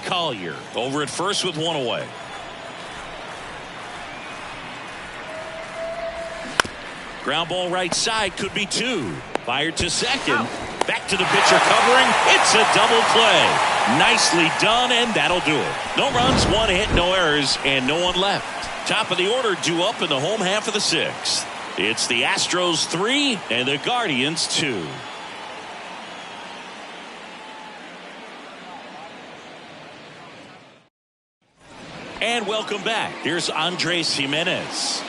Collier over at first with one away. Ground ball right side, could be two. Fired to second. Back to the pitcher covering. It's a double play. Nicely done, and that'll do it. No runs, one hit, no errors, and no one left. Top of the order due up in the home half of the sixth. It's the Astros 3 and the Guardians 2. And welcome back. Here's Andres Gimenez.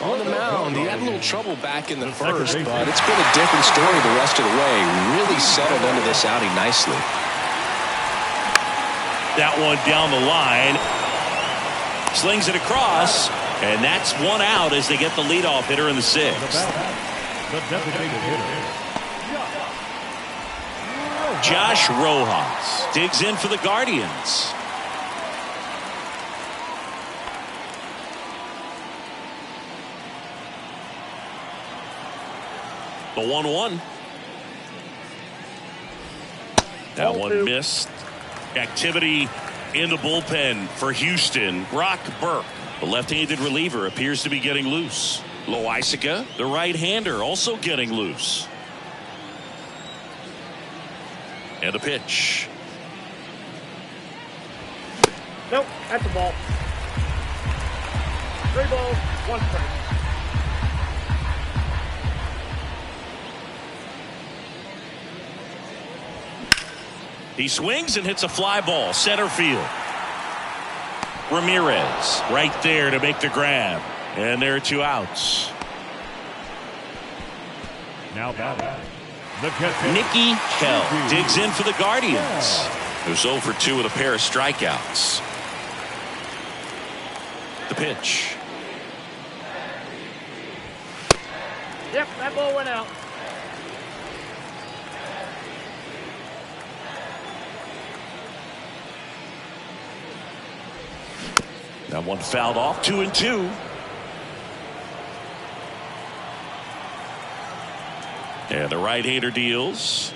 On the mound, he had a little trouble back in the first, but it's been a different story the rest of the way. Really settled into this outing nicely. That one down the line. Slings it across, and that's one out as they get the leadoff hitter in the sixth. The designated hitter, Josh Rojas digs in for the Guardians. The 1-1. That one missed. Activity in the bullpen for Houston. Brock Burke, the left-handed reliever, appears to be getting loose. Loaisiga, the right-hander, also getting loose. And the pitch. Nope, that's a ball. 3 balls, 1 strike. He swings and hits a fly ball, center field. Ramirez right there to make the grab. And there are 2 outs. Now batting, the catcher, Nicky Kell digs in for the Guardians, who's 0 for 2 with a pair of strikeouts. The pitch. Yep, that ball went out. That one fouled off. 2-2. And the right-hander deals.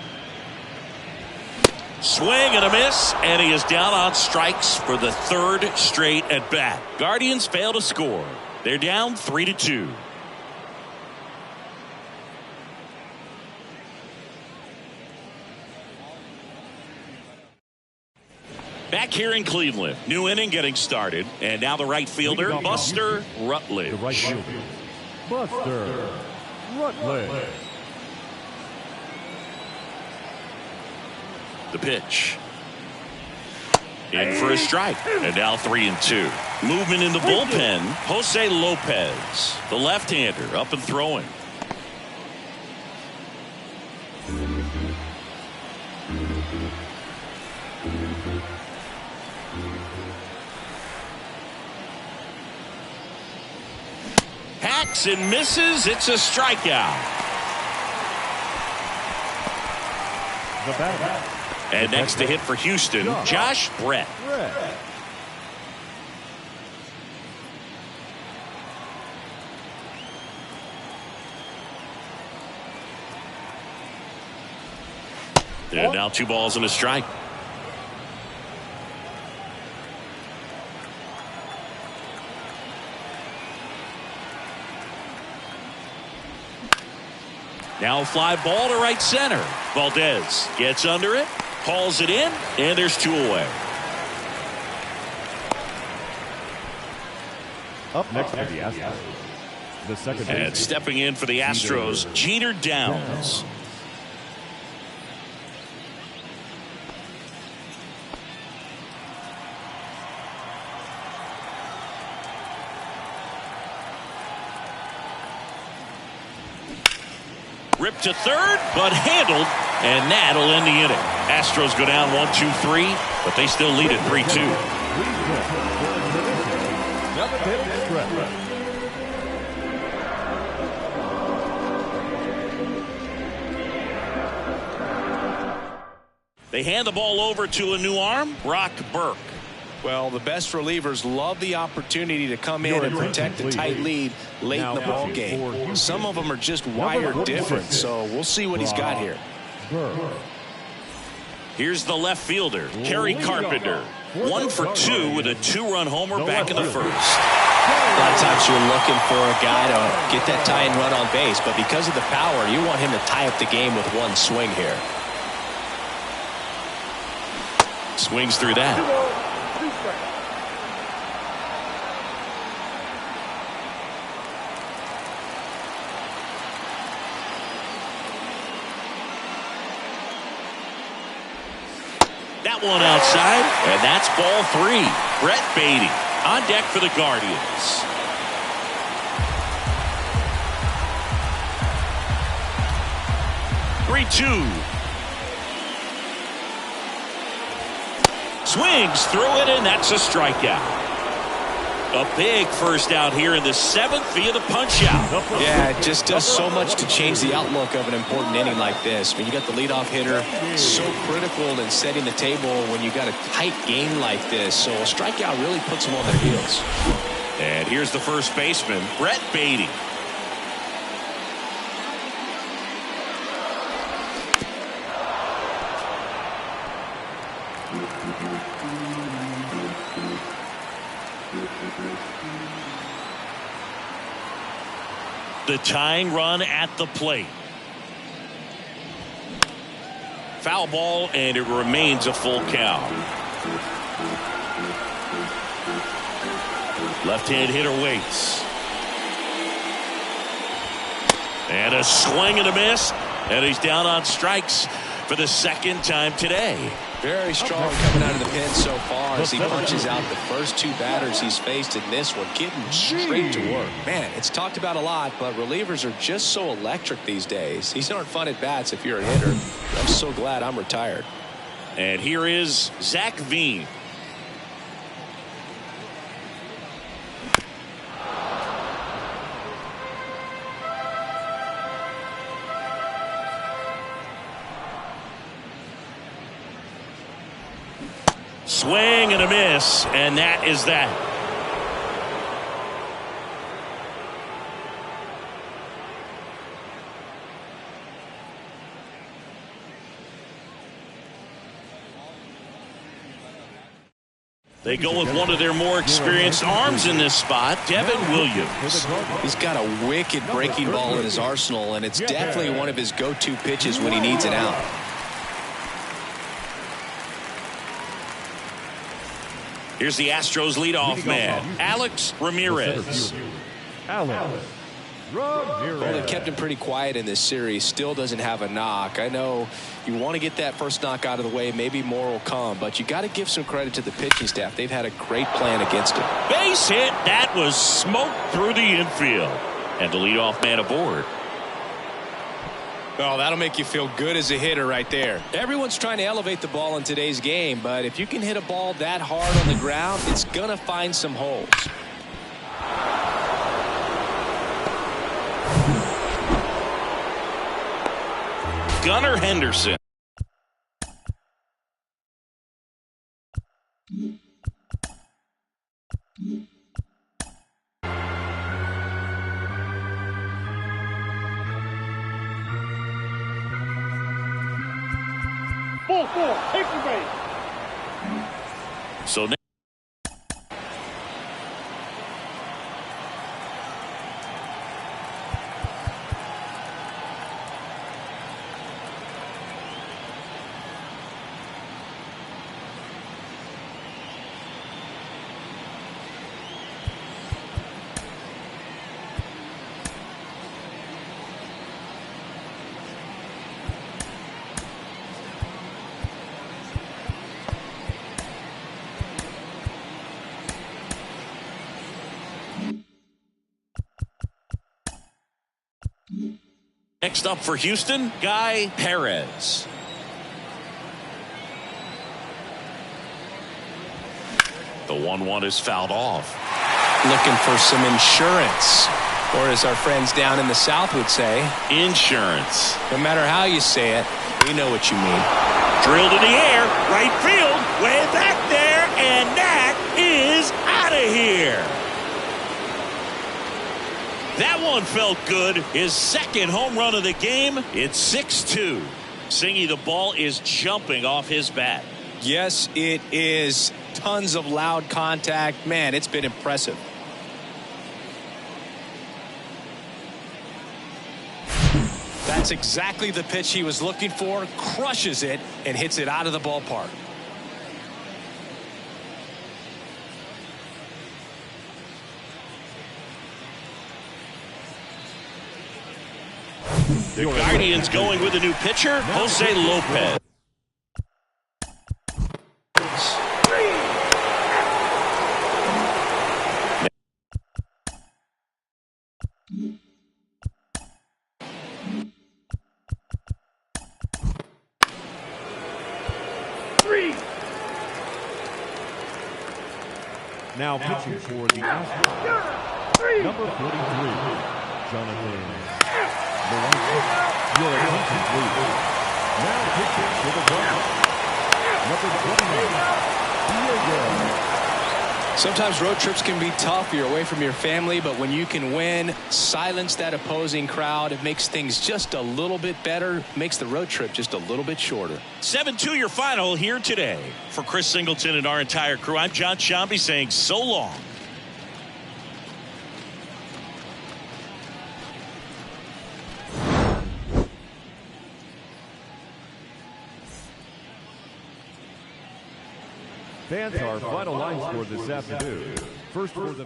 Swing and a miss, and he is down on strikes for the 3rd straight at bat. Guardians fail to score. They're down 3-2. Back here in Cleveland, new inning getting started, and now the right fielder, Buster Rutledge. the right fielder, Buster Rutledge. The pitch. In for a strike. And now 3-2. Movement in the bullpen. Jose Lopez, the left-hander, up and throwing. Hacks and misses. It's a strikeout. The batter, And next to hit for Houston, Josh Brett. And now 2 balls and a strike. Now a fly ball to right center. Valdez gets under it, hauls it in, and there's 2 away. Up next for the Astros, the second And baseman, stepping in for the Astros, Jeter Downs. Ripped to third, but handled, and that'll end the inning. Astros go down 1-2-3, but they still lead at 3-2. They hand the ball over to a new arm, Brock Burke. Well, the best relievers love the opportunity to come in and protect a tight lead late in the ball game. Some of them are just wired different, so we'll see what he's got here. Here's the left fielder, Kerry Carpenter. 1 for 2 with a 2-run homer back in the first. A lot of times you're looking for a guy to get that tying run on base, but because of the power, you want him to tie up the game with one swing here. Swings through that. That one outside, and that's ball 3. Brett Baty on deck for the Guardians. Swings through it, and that's a strikeout. A big first out here in the 7th via the punch out. Yeah, it just does so much to change the outlook of an important inning like this. When you got the leadoff hitter, so critical in setting the table when you got a tight game like this. So a strikeout really puts them on their heels. And here's the first baseman, Brett Baty. The tying run at the plate. Foul ball, and it remains a full count. Left-hand hitter waits. And a swing and a miss. And he's down on strikes for the 2nd time today. Very strong coming out of the pen so far as he punches out the first two batters he's faced in this one, getting straight to work. Man, it's talked about a lot, but relievers are just so electric these days. These aren't fun at bats if you're a hitter. I'm so glad I'm retired. And here is Zach Veen. Swing and a miss, and that is that. They go with one of their more experienced arms in this spot, Devin Williams. He's got a wicked breaking ball in his arsenal, and it's definitely one of his go-to pitches when he needs it out. Here's the Astros leadoff man, Alex Ramirez. Alex Ramirez. Well, they've kept him pretty quiet in this series. Still doesn't have a knock. I know you want to get that first knock out of the way. Maybe more will come, but you got to give some credit to the pitching staff. They've had a great plan against him. Base hit. That was smoked through the infield. And the leadoff man aboard. Oh, that'll make you feel good as a hitter right there. Everyone's trying to elevate the ball in today's game, but if you can hit a ball that hard on the ground, it's going to find some holes. Gunnar Henderson. Full four, take the base. So now next up for Houston, Guy Perez. The 1-1 is fouled off. Looking for some insurance, or as our friends down in the South would say, Insurance. no matter how you say it, we know what you mean. Drilled in the air, right field, way back there, and that is out of here. That one felt good. His second home run of the game. It's 6-2. Singy, the ball is jumping off his bat. Yes, it is. Tons of loud contact. Man, it's been impressive. That's exactly the pitch he was looking for. Crushes it and hits it out of the ballpark. The Guardians going with a new pitcher, Jose Lopez. Now pitching for the Astros, number 43, Jonathan Molanco. Your attention, please. Now pitching for the Browns, number 29, Diego. Sometimes road trips can be tough. You're away from your family, but when you can win, silence that opposing crowd, it makes things just a little bit better, makes the road trip just a little bit shorter. 7-2 your final here today. For Chris Singleton and our entire crew, I'm John Sciambi saying so long. Fans, our final line score this afternoon. First for the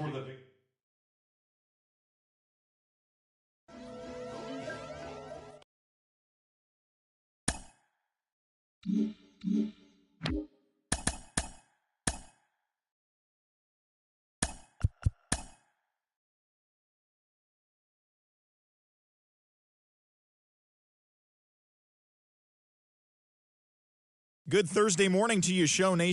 Good Thursday morning to you, Show Nation.